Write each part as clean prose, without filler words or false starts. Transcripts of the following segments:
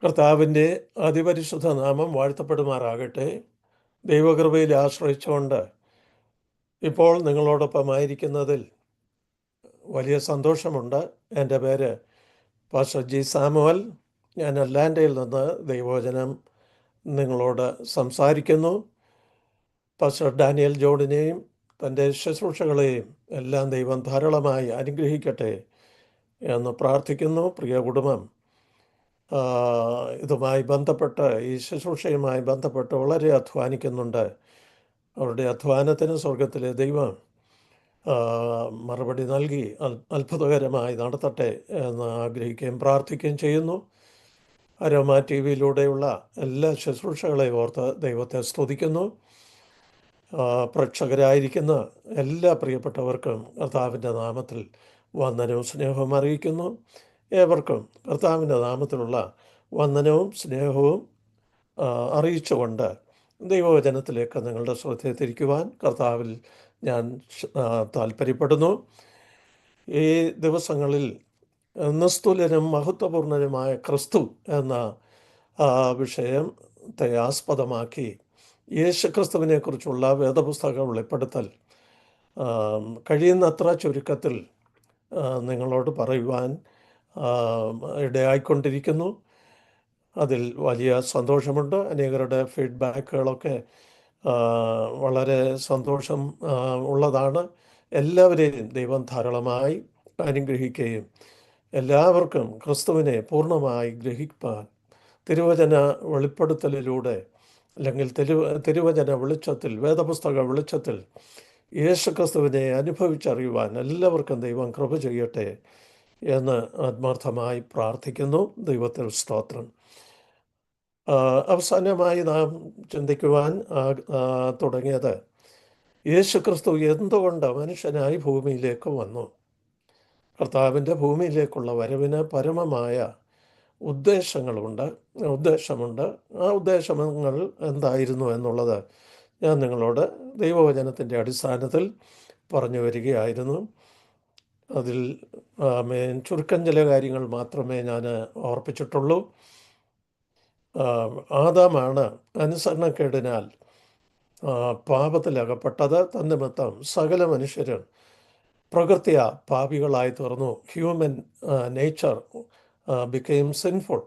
കർത്താവിൻ്റെ അതിപരിശുദ്ധ നാമം വാഴ്ത്തപ്പെടുമാറാകട്ടെ. ദൈവകൃപയിൽ ആശ്രയിച്ചുകൊണ്ട് ഇപ്പോൾ നിങ്ങളോടൊപ്പമായിരിക്കുന്നതിൽ വലിയ സന്തോഷമുണ്ട്. എൻ്റെ പേര് പാസ്റ്റർ ജി സാമുവൽ. ഞാൻ അറ്റ്ലാന്റയിൽ നിന്ന് ദൈവവചനം നിങ്ങളോട് സംസാരിക്കുന്നു. പാസ്റ്റർ ഡാനിയൽ ജോണിനെയും തൻ്റെ ശുശ്രൂഷകളെയും എല്ലാം ദൈവം ധാരാളമായി അനുഗ്രഹിക്കട്ടെ എന്ന് പ്രാർത്ഥിക്കുന്നു. പ്രിയ കുടുംബം, ഇതുമായി ബന്ധപ്പെട്ട്, ഈ ശുശ്രൂഷയുമായി ബന്ധപ്പെട്ട് വളരെ അധ്വാനിക്കുന്നുണ്ട്. അവരുടെ അധ്വാനത്തിന് സ്വർഗത്തിലെ ദൈവം മറുപടി നൽകി അത്ഭുതകരമായി നടത്തട്ടെ എന്ന് ആഗ്രഹിക്കുകയും പ്രാർത്ഥിക്കുകയും ചെയ്യുന്നു. അരോമ ടി വിയിലൂടെയുള്ള എല്ലാ ശുശ്രൂഷകളെ ഓർത്ത് ദൈവത്തെ സ്തുതിക്കുന്നു. പ്രേക്ഷകരായിരിക്കുന്ന എല്ലാ പ്രിയപ്പെട്ടവർക്കും കർത്താവിൻ്റെ നാമത്തിൽ വന്ദനവും സ്നേഹവും അറിയിക്കുന്നു. ഏവർക്കും കർത്താവിൻ്റെ നാമത്തിലുള്ള വന്ദനവും സ്നേഹവും അറിയിച്ചുകൊണ്ട് ദൈവവചനത്തിലേക്ക് നിങ്ങളുടെ ശ്രദ്ധയെ തിരിക്കുവാൻ കർത്താവിൽ ഞാൻ താല്പര്യപ്പെടുന്നു. ഈ ദിവസങ്ങളിൽ നിസ്തുലനും മഹത്വപൂർണനുമായ ക്രിസ്തു എന്ന വിഷയത്തെ ആസ്പദമാക്കി യേശുക്രിസ്തുവിനെക്കുറിച്ചുള്ള വേദപുസ്തക വെളിപ്പെടുത്തൽ കഴിയുന്നത്ര ചുരുക്കത്തിൽ നിങ്ങളോട് പറയുവാൻ ഇടയായിക്കൊണ്ടിരിക്കുന്നു. അതിൽ വലിയ സന്തോഷമുണ്ട്. അനേകരുടെ ഫീഡ്ബാക്കുകളൊക്കെ വളരെ സന്തോഷം ഉള്ളതാണ്. എല്ലാവരെയും ദൈവം ധാരാളമായി അനുഗ്രഹിക്കുകയും എല്ലാവർക്കും ക്രിസ്തുവിനെ പൂർണ്ണമായി ഗ്രഹിപ്പാൻ തിരുവചന വെളിപ്പെടുത്തലിലൂടെ, അല്ലെങ്കിൽ തിരുവചന വെളിച്ചത്തിൽ, വേദപുസ്തക വെളിച്ചത്തിൽ യേശുക്രിസ്തുവിനെ അനുഭവിച്ചറിയുവാൻ എല്ലാവർക്കും ദൈവം കൃപ ചെയ്യട്ടെ എന്ന് ആത്മാർത്ഥമായി പ്രാർത്ഥിക്കുന്നു. ദൈവത്തിൽ സ്തോത്രം. അവസാനമായി നാം ചിന്തിക്കുവാൻ തുടങ്ങിയത് യേശുക്രിസ്തു എന്തുകൊണ്ട് മനുഷ്യനായി ഭൂമിയിലേക്ക് വന്നു. കർത്താവിൻ്റെ ഭൂമിയിലേക്കുള്ള വരവിന് പരമമായ ഉദ്ദേശമുണ്ട്. ആ ഉദ്ദേശങ്ങൾ എന്തായിരുന്നു എന്നുള്ളത് ഞാൻ നിങ്ങളോട് ദൈവവചനത്തിൻ്റെ അടിസ്ഥാനത്തിൽ പറഞ്ഞു വരികയായിരുന്നു. അതിൽ ചുരുക്കം ചില കാര്യങ്ങൾ മാത്രമേ ഞാൻ ഓർപ്പിച്ചിട്ടുള്ളൂ. ആദാമാണ് അനുസരണക്കേടിനാൽ പാപത്തിലകപ്പെട്ടത്. തന്നിമിത്തം സകല മനുഷ്യരും പ്രകൃത്യാ പാപികളായി തീർന്നു. Human nature became sinful.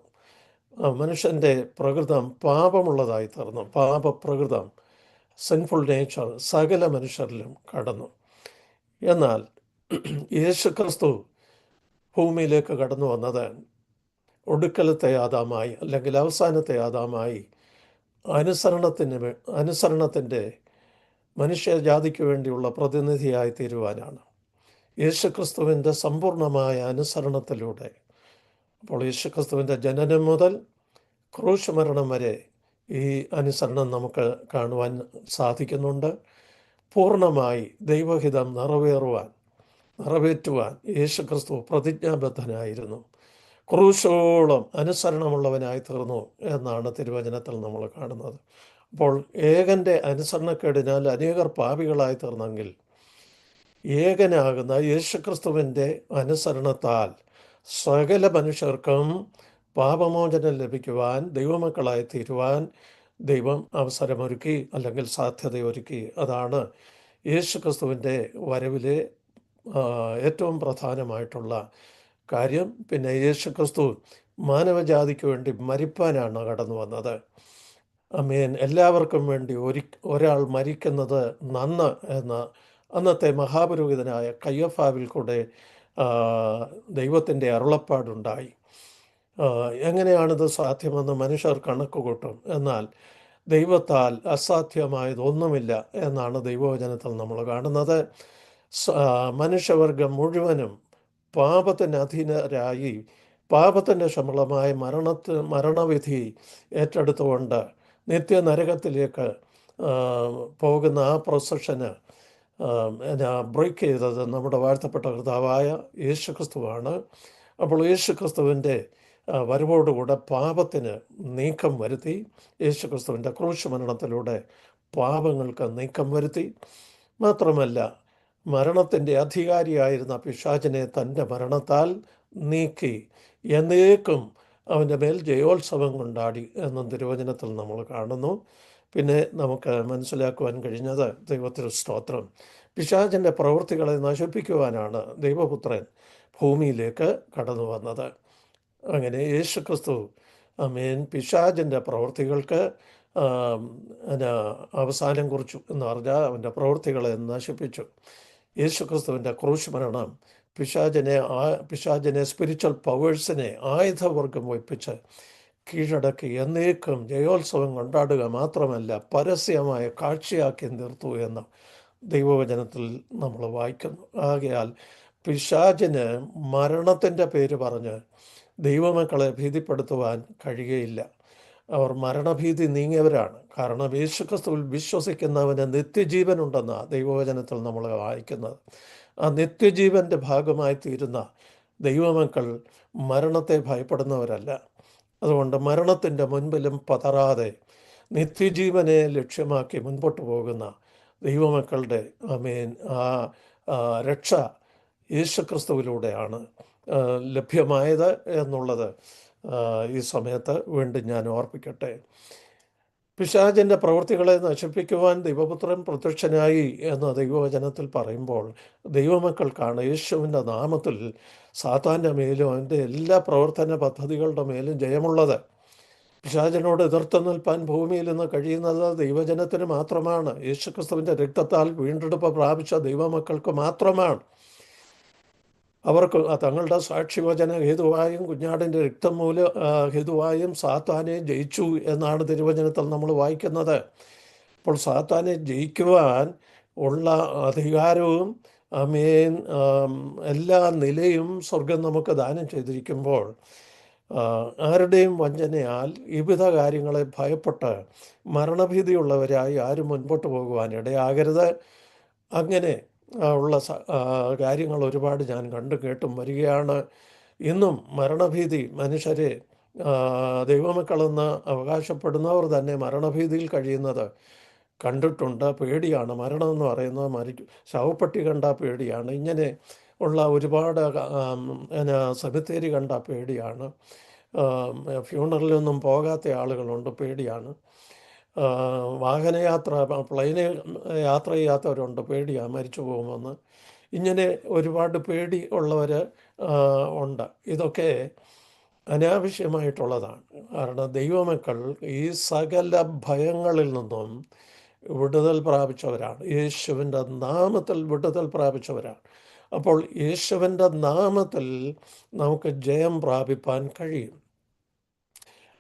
മനുഷ്യൻ്റെ പ്രകൃതം പാപമുള്ളതായി തീർന്നു. പാപപ്രകൃതം, സിൻഫുൾ നേച്ചർ സകല മനുഷ്യരിലും കടന്നു. എന്നാൽ യേശുക്രിസ്തു ഭൂമിയിലേക്ക് കടന്നു വന്നത് ഒടുക്കലത്തെ ആദാമായി, അല്ലെങ്കിൽ അവസാനത്തെ ആദാമായി, അനുസരണത്തിൻ്റെ മനുഷ്യജാതിക്ക് വേണ്ടിയുള്ള പ്രതിനിധിയായി തീരുവാനാണ്. യേശുക്രിസ്തുവിൻ്റെ സമ്പൂർണമായ അനുസരണത്തിലൂടെ, അപ്പോൾ യേശുക്രിസ്തുവിൻ്റെ ജനനം മുതൽ ക്രൂശ് മരണം വരെ ഈ അനുസരണം നമുക്ക് കാണുവാൻ സാധിക്കുന്നുണ്ട്. പൂർണ്ണമായി ദൈവഹിതം നിറവേറ്റുവാൻ യേശുക്രിസ്തു പ്രതിജ്ഞാബദ്ധനായിരുന്നു. ക്രൂശോളം അനുസരണമുള്ളവനായി തീർന്നു എന്നാണ് തിരുവചനത്തിൽ നമ്മൾ കാണുന്നത്. അപ്പോൾ ഏകൻ്റെ അനുസരണക്കേടിനാൽ അനേകർ പാപികളായി തീർന്നെങ്കിൽ, ഏകനാകുന്ന യേശുക്രിസ്തുവിൻ്റെ അനുസരണത്താൽ സകല മനുഷ്യർക്കും പാപമോചനം ലഭിക്കുവാൻ, ദൈവമക്കളായി തീരുവാൻ ദൈവം അവസരമൊരുക്കി, അല്ലെങ്കിൽ സാധ്യതയൊരുക്കി. അതാണ് യേശുക്രിസ്തുവിൻ്റെ വരവിലെ ഏറ്റവും പ്രധാനമായിട്ടുള്ള കാര്യം. പിന്നെ യേശുക്രിസ്തു മാനവജാതിക്ക് വേണ്ടി മരിപ്പാനാണ് കടന്നു വന്നത്. എല്ലാവർക്കും വേണ്ടി ഒരാൾ മരിക്കുന്നത് നന്ന് എന്ന അന്നത്തെ മഹാപുരോഹിതനായ കയ്യഫാവിൽ കൂടെ ദൈവത്തിൻ്റെ അരുളപ്പാടുണ്ടായി. എങ്ങനെയാണിത് സാധ്യമെന്ന് മനുഷ്യർ കണക്ക് കൂട്ടും. എന്നാൽ ദൈവത്താൽ അസാധ്യമായതൊന്നുമില്ല എന്നാണ് ദൈവവചനത്തിൽ നമ്മൾ കാണുന്നത്. മനുഷ്യവർഗം മുഴുവനും പാപത്തിന് അധീനരായി പാപത്തിൻ്റെ ശമ്പളമായ മരണവിധി ഏറ്റെടുത്തുകൊണ്ട് നിത്യനരകത്തിലേക്ക് പോകുന്ന ആ പ്രൊസഷന് ബ്രേക്ക് ചെയ്തത് നമ്മുടെ വാഴ്ത്തപ്പെട്ട കർത്താവായ യേശുക്രിസ്തുവാണ്. അപ്പോൾ യേശുക്രിസ്തുവിൻ്റെ വരവോടുകൂടെ പാപത്തിന് നീക്കം വരുത്തി. യേശുക്രിസ്തുവിൻ്റെ ക്രൂശ് മരണത്തിലൂടെ പാപങ്ങൾക്ക് നീക്കം വരുത്തി. മാത്രമല്ല, മരണത്തിൻ്റെ അധികാരിയായിരുന്ന പിശാചിനെ തൻ്റെ മരണത്താൽ നീക്കി എന്നേക്കും അവൻ്റെ മേൽ ജയോത്സവം കൊണ്ടാടി എന്നും തിരുവചനത്തിൽ നമ്മൾ കാണുന്നു. പിന്നെ നമുക്ക് മനസ്സിലാക്കുവാൻ കഴിഞ്ഞത്, ദൈവത്തിന് സ്തോത്രം, പിശാചിൻ്റെ പ്രവൃത്തികളെ നശിപ്പിക്കുവാനാണ് ദൈവപുത്രൻ ഭൂമിയിലേക്ക് കടന്നു വന്നത്. അങ്ങനെ യേശുക്രിസ്തു പിശാചിൻ്റെ പ്രവൃത്തികൾക്ക് അവസാനം കുറിച്ചു എന്ന് പറഞ്ഞാൽ അവൻ്റെ പ്രവൃത്തികളെ നശിപ്പിച്ചു. യേശുക്രിസ്തുവിൻ്റെ ക്രൂശ് മരണം പിശാചിനെ സ്പിരിച്വൽ പവേഴ്സിനെ ആയുധവർഗം വയ്പ്പിച്ച് കീഴടക്കി എന്നേക്കും ജയോത്സവം കൊണ്ടാടുക മാത്രമല്ല പരസ്യമായ കാഴ്ചയാക്കി നിർത്തൂ എന്ന് ദൈവവചനത്തിൽ നമ്മൾ വായിക്കുന്നു. ആകയാൽ പിശാചിന് മരണത്തിൻ്റെ പേര് പറഞ്ഞ് ദൈവമക്കളെ ഭീതിപ്പെടുത്തുവാൻ കഴിയുകയില്ല. അവർ മരണഭീതി നീങ്ങിയവരാണ്. കാരണം യേശുക്രിസ്തുവിൽ വിശ്വസിക്കുന്നവന് നിത്യജീവനുണ്ടെന്ന ദൈവവചനത്തിൽ നമ്മൾ വായിക്കുന്നത്. ആ നിത്യജീവൻ്റെ ഭാഗമായി തീരുന്ന ദൈവമക്കൾ മരണത്തെ ഭയപ്പെടുന്നവരല്ല. അതുകൊണ്ട് മരണത്തിൻ്റെ മുൻപിലും പതറാതെ നിത്യജീവനെ ലക്ഷ്യമാക്കി മുൻപോട്ട് പോകുന്ന ദൈവമക്കളുടെ രക്ഷ യേശുക്രിസ്തുവിലൂടെയാണ് ലഭ്യമായത് എന്നുള്ളത് ഈ സമയത്ത് വീണ്ടും ഞാൻ ഓർപ്പിക്കട്ടെ. പിശാചിൻ്റെ പ്രവൃത്തികളെ നശിപ്പിക്കുവാൻ ദൈവപുത്രൻ പ്രത്യക്ഷനായി എന്ന ദൈവവചനത്തിൽ പറയുമ്പോൾ ദൈവമക്കൾക്കാണ് യേശുവിൻ്റെ നാമത്തിൽ സാത്താൻ്റെ മേലും അവൻ്റെ എല്ലാ പ്രവർത്തന പദ്ധതികളുടെ മേലും ജയമുള്ളത്. പിശാചിനോട് എതിർത്ത് നിൽപ്പാൻ ഭൂമിയിൽ നിന്ന് കഴിയുന്നത് ദൈവജനത്തിന് മാത്രമാണ്. യേശുക്രിസ്തുവിൻ്റെ രക്തത്താൽ വീണ്ടെടുപ്പ് പ്രാപിച്ച ദൈവമക്കൾക്ക് മാത്രമാണ്. അവർക്ക് തങ്ങളുടെ സാക്ഷിവചന ഹേതുവായും കുഞ്ഞാടിൻ്റെ രക്തം ഹേതുവായും സാത്താനെ ജയിച്ചു എന്നാണ് തിരുവചനത്തിൽ നമ്മൾ വായിക്കുന്നത്. അപ്പോൾ സാത്താനെ ജയിക്കുവാൻ ഉള്ള അധികാരവും എല്ലാ നിലയും സ്വർഗം നമുക്ക് ദാനം ചെയ്തിരിക്കുമ്പോൾ ആരുടെയും വഞ്ചനയാൽ വിവിധ കാര്യങ്ങളെ ഭയപ്പെട്ട് മരണഭീതിയുള്ളവരായി ആരും മുൻപോട്ട് പോകുവാൻ ഇടയാകരുത്. അങ്ങനെ ഉള്ള കാര്യങ്ങൾ ഒരുപാട് ഞാൻ കണ്ടു കേട്ടും വരികയാണ്. ഇന്നും മരണഭീതി മനുഷ്യരെ ദൈവമക്കളെന്ന് അവകാശപ്പെടുന്നവർ തന്നെ മരണഭീതിയിൽ കഴിയുന്നത് കണ്ടിട്ടുണ്ട്. പേടിയാണ് മരണം എന്ന് പറയുന്നത്. ശവപ്പെട്ടി കണ്ട പേടിയാണ്. ഇങ്ങനെ ഉള്ള ഒരുപാട് സെമിത്തേരി കണ്ട പേടിയാണ്. ഫ്യൂണറലൊന്നും പോകാത്ത ആളുകളുണ്ട്, പേടിയാണ്. വാഹനയാത്ര, പ്ലെയിന് യാത്ര ചെയ്യാത്തവരുണ്ട്, പേടിയാണ് മരിച്ചു പോകുമെന്ന്. ഇങ്ങനെ ഒരുപാട് പേടി ഉള്ളവർ ഉണ്ട്. ഇതൊക്കെ അനാവശ്യമായിട്ടുള്ളതാണ്. കാരണം ദൈവമക്കൾ ഈ സകല ഭയങ്ങളിൽ നിന്നും വിടുതൽ പ്രാപിച്ചവരാണ്. യേശുവിൻ്റെ നാമത്തിൽ വിടുതൽ പ്രാപിച്ചവരാണ്. അപ്പോൾ യേശുവിൻ്റെ നാമത്തിൽ നമുക്ക് ജയം പ്രാപിപ്പാൻ കഴിയും.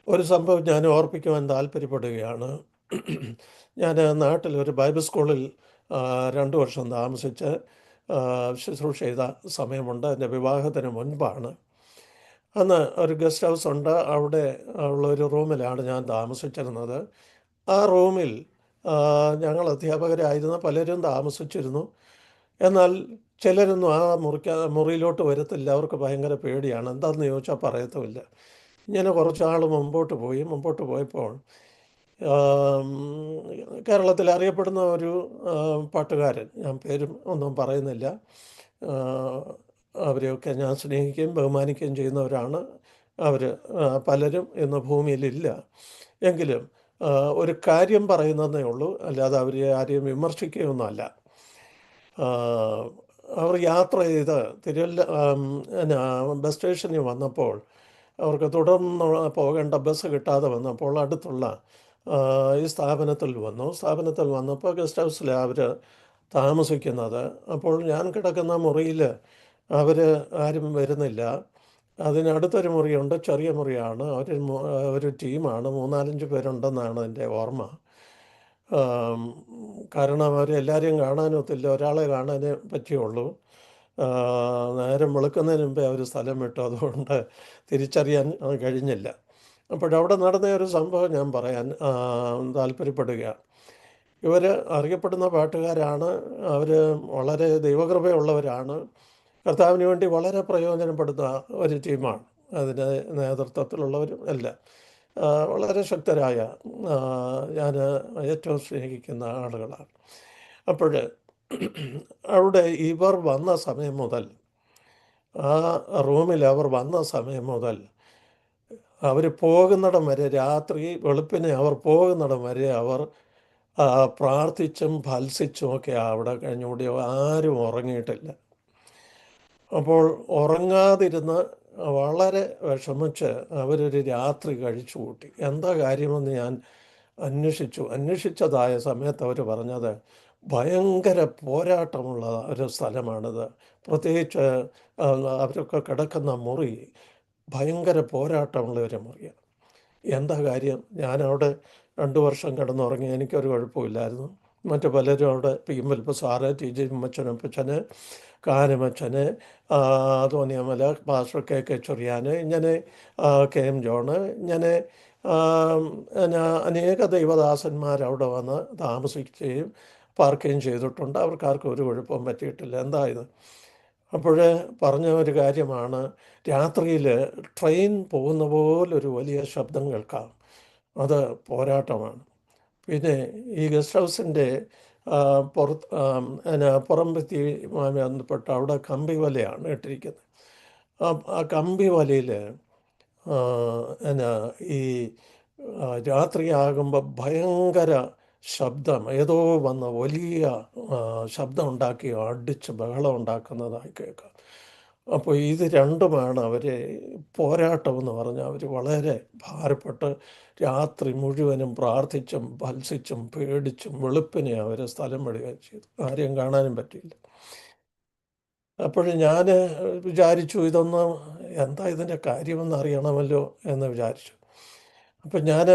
ഒരു സംഭവം ഞാൻ ഓർപ്പിക്കുവാൻ താല്പര്യപ്പെടുകയാണ്. ഞാൻ നാട്ടിൽ ഒരു ബൈബിൾ സ്കൂളിൽ 2 വർഷം താമസിച്ച് ശുശ്രൂഷ ചെയ്ത സമയമുണ്ട്. എൻ്റെ വിവാഹത്തിന് മുൻപാണ്. അന്ന് ഒരു ഗസ്റ്റ് ഹൗസ് ഉണ്ട്. അവിടെ ഉള്ളൊരു റൂമിലാണ് ഞാൻ താമസിച്ചിരുന്നത്. ആ റൂമിൽ ഞങ്ങൾ അധ്യാപകരായിരുന്ന പലരും താമസിച്ചിരുന്നു. എന്നാൽ ചിലരൊന്നും ആ മുറിയിലോട്ട് വരത്തില്ല. അവർക്ക് ഭയങ്കര പേടിയാണ്. എന്താണെന്ന് ചോദിച്ചാൽ പറയത്തുമില്ല. ഇങ്ങനെ കുറച്ചാൾ മുമ്പോട്ട് പോയപ്പോൾ കേരളത്തിൽ അറിയപ്പെടുന്ന ഒരു പാട്ടുകാരൻ, ഞാൻ പേരും ഒന്നും പറയുന്നില്ല, അവരെയൊക്കെ ഞാൻ സ്നേഹിക്കുകയും ബഹുമാനിക്കുകയും ചെയ്യുന്നവരാണ്. അവർ പലരും ഇന്ന് ഭൂമിയിലില്ല. എങ്കിലും ഒരു കാര്യം പറയുന്നതേ ഉള്ളൂ, അല്ലാതെ അവരെ ആരെയും വിമർശിക്കുകയൊന്നുമല്ല. അവർ യാത്ര ചെയ്ത് ബസ് സ്റ്റേഷനിൽ വന്നപ്പോൾ അവർക്ക് തുടർന്ന് പോകേണ്ട ബസ് കിട്ടാതെ വന്നപ്പോൾ അടുത്തുള്ള ഈ സ്ഥാപനത്തിൽ വന്നപ്പോൾ ഗസ്റ്റ് ഹൗസിലാണ് അവർ താമസിക്കുന്നത്. അപ്പോൾ ഞാൻ കിടക്കുന്ന മുറിയിൽ അവർ ആരും വരുന്നില്ല. അതിനടുത്തൊരു മുറിയുണ്ട്, ചെറിയ മുറിയാണ്. ഒരു ടീമാണ്, 3-4 പേരുണ്ടെന്നാണ് എൻ്റെ ഓർമ്മ. കാരണം അവരെല്ലാവരെയും കാണാനൊത്തില്ല, ഒരാളെ കാണാനേ പറ്റുള്ളൂ. നേരം വെളുക്കുന്നതിന് മുമ്പേ അവർ സ്ഥലം വിട്ടു. അതുകൊണ്ട് തിരിച്ചറിയാൻ കഴിഞ്ഞില്ല. അപ്പോഴവിടെ നടന്ന ഒരു സംഭവം ഞാൻ പറയാൻ താല്പര്യപ്പെടുകയാണ്. ഇവർ അറിയപ്പെടുന്ന പാട്ടുകാരാണ്. അവർ വളരെ ദൈവകൃപയുള്ളവരാണ്. കർത്താവിന് വേണ്ടി വളരെ പ്രയോജനപ്പെടുന്ന ഒരു ടീമാണ്. അതിൻ്റെ നേതൃത്വത്തിലുള്ളവരും എല്ലാം വളരെ ശക്തരായ, ഞാൻ ഏറ്റവും സ്നേഹിക്കുന്ന ആളുകളാണ്. അപ്പോൾ അവിടെ ഇവർ വന്ന സമയം മുതൽ, ആ റൂമിൽ അവർ വന്ന സമയം മുതൽ അവർ പോകുന്നിടം വരെ, രാത്രി വെളുപ്പിനെ അവർ പോകുന്നിടം വരെ അവർ പ്രാർത്ഥിച്ചും ഭത്സിച്ചും ഒക്കെ അവിടെ കഴിഞ്ഞുകൂടി ആരും ഉറങ്ങിയിട്ടില്ല. അപ്പോൾ ഉറങ്ങാതിരുന്ന് വളരെ വിഷമിച്ച് അവരൊരു രാത്രി കഴിച്ചു കൂട്ടി. എന്താ കാര്യമെന്ന് ഞാൻ അന്വേഷിച്ചതായ സമയത്ത് അവർ പറഞ്ഞത് ഭയങ്കര പോരാട്ടമുള്ള ഒരു സ്ഥലമാണിത്. പ്രത്യേകിച്ച് ആ, അവരൊക്കെ കിടക്കുന്ന മുറി ഭയങ്കര പോരാട്ടമുള്ള ഒരു മുറിയാണ്. എന്താ കാര്യം? ഞാനവിടെ 2 വർഷം കിടന്നുറങ്ങി, എനിക്കൊരു കുഴപ്പമില്ലായിരുന്നു. മറ്റു പലരും അവിടെ പി.എം. Sir, T J. ഉമ്മച്ചനപ്പച്ചന്, കാനമച്ചന്, തോന്നിയമല പാസ്റ്റർ കെ ചെറിയാന്, ഇങ്ങനെ കെ.എം. ജോണ്, ഇങ്ങനെ ആ, പിന്നെ അനേക ദൈവദാസന്മാരവിടെ വന്ന് താമസിക്കുകയും പാർക്കുകയും ചെയ്തിട്ടുണ്ട്. അവർക്കാർക്കും ഒരു കുഴപ്പവും പറ്റിയിട്ടില്ല. എന്തായത്? അപ്പോൾ പറഞ്ഞ ഒരു കാര്യമാണ്, രാത്രിയിൽ ട്രെയിൻ പോകുന്ന പോലൊരു വലിയ ശബ്ദം കേൾക്കാം. അത് പോരാട്ടമാണ്. പിന്നെ ഈ ഗസ്റ്റ് ഹൗസിൻ്റെ പുറത്ത് പുറംഭിത്തിയുമായി ബന്ധപ്പെട്ട് അവിടെ കമ്പി വലയാണ് ഇട്ടിരിക്കുന്നത്. ആ കമ്പി വലയിൽ എന്നാ ഈ രാത്രിയാകുമ്പോൾ ഭയങ്കര ശബ്ദം, ഏതോ വന്ന് വലിയ ശബ്ദം ഉണ്ടാക്കി അടിച്ച് ബഹളം ഉണ്ടാക്കുന്നതായി കേൾക്കാം. അപ്പോൾ ഇത് രണ്ടുമാണ് അവരെ പോരാട്ടമെന്ന് പറഞ്ഞാൽ അവർ വളരെ ഭാരപ്പെട്ട് രാത്രി മുഴുവനും പ്രാർത്ഥിച്ചും ഭത്സിച്ചും പേടിച്ചും വെളുപ്പിനെ അവർ സ്ഥലം വിടുകയും ചെയ്തു. ആരെയും കാണാനും പറ്റിയില്ല. അപ്പോൾ ഞാൻ വിചാരിച്ചു, ഇതൊന്ന് എന്താ ഇതിൻ്റെ കാര്യമെന്ന് അറിയണമല്ലോ എന്ന് വിചാരിച്ചു. അപ്പം ഞാൻ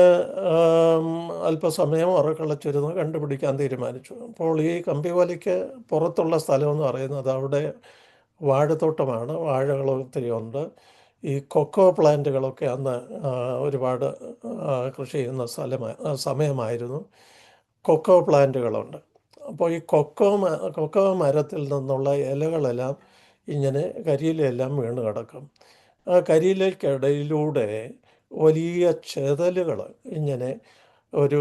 അല്പസമയം ഉറക്കളച്ചിരുന്ന് കണ്ടുപിടിക്കാൻ തീരുമാനിച്ചു. അപ്പോൾ ഈ കമ്പിവലിക്ക് പുറത്തുള്ള സ്ഥലമെന്ന് പറയുന്നത് അവിടെ വാഴത്തോട്ടമാണ്. വാഴകൾ ഒത്തിരി ഉണ്ട്. ഈ കൊക്കോ പ്ലാന്റുകളൊക്കെ അന്ന് ഒരുപാട് കൃഷി ചെയ്യുന്ന സമയമായിരുന്നു. കൊക്കോ പ്ലാന്റുകളുണ്ട്. അപ്പോൾ ഈ കൊക്കോ മരത്തിൽ നിന്നുള്ള ഇലകളെല്ലാം ഇങ്ങനെ കരിയിലെല്ലാം വീണ് കിടക്കും. ആ കരിയിലയ്ക്കിടയിലൂടെ വലിയ ചെതലുകൾ ഇങ്ങനെ ഒരു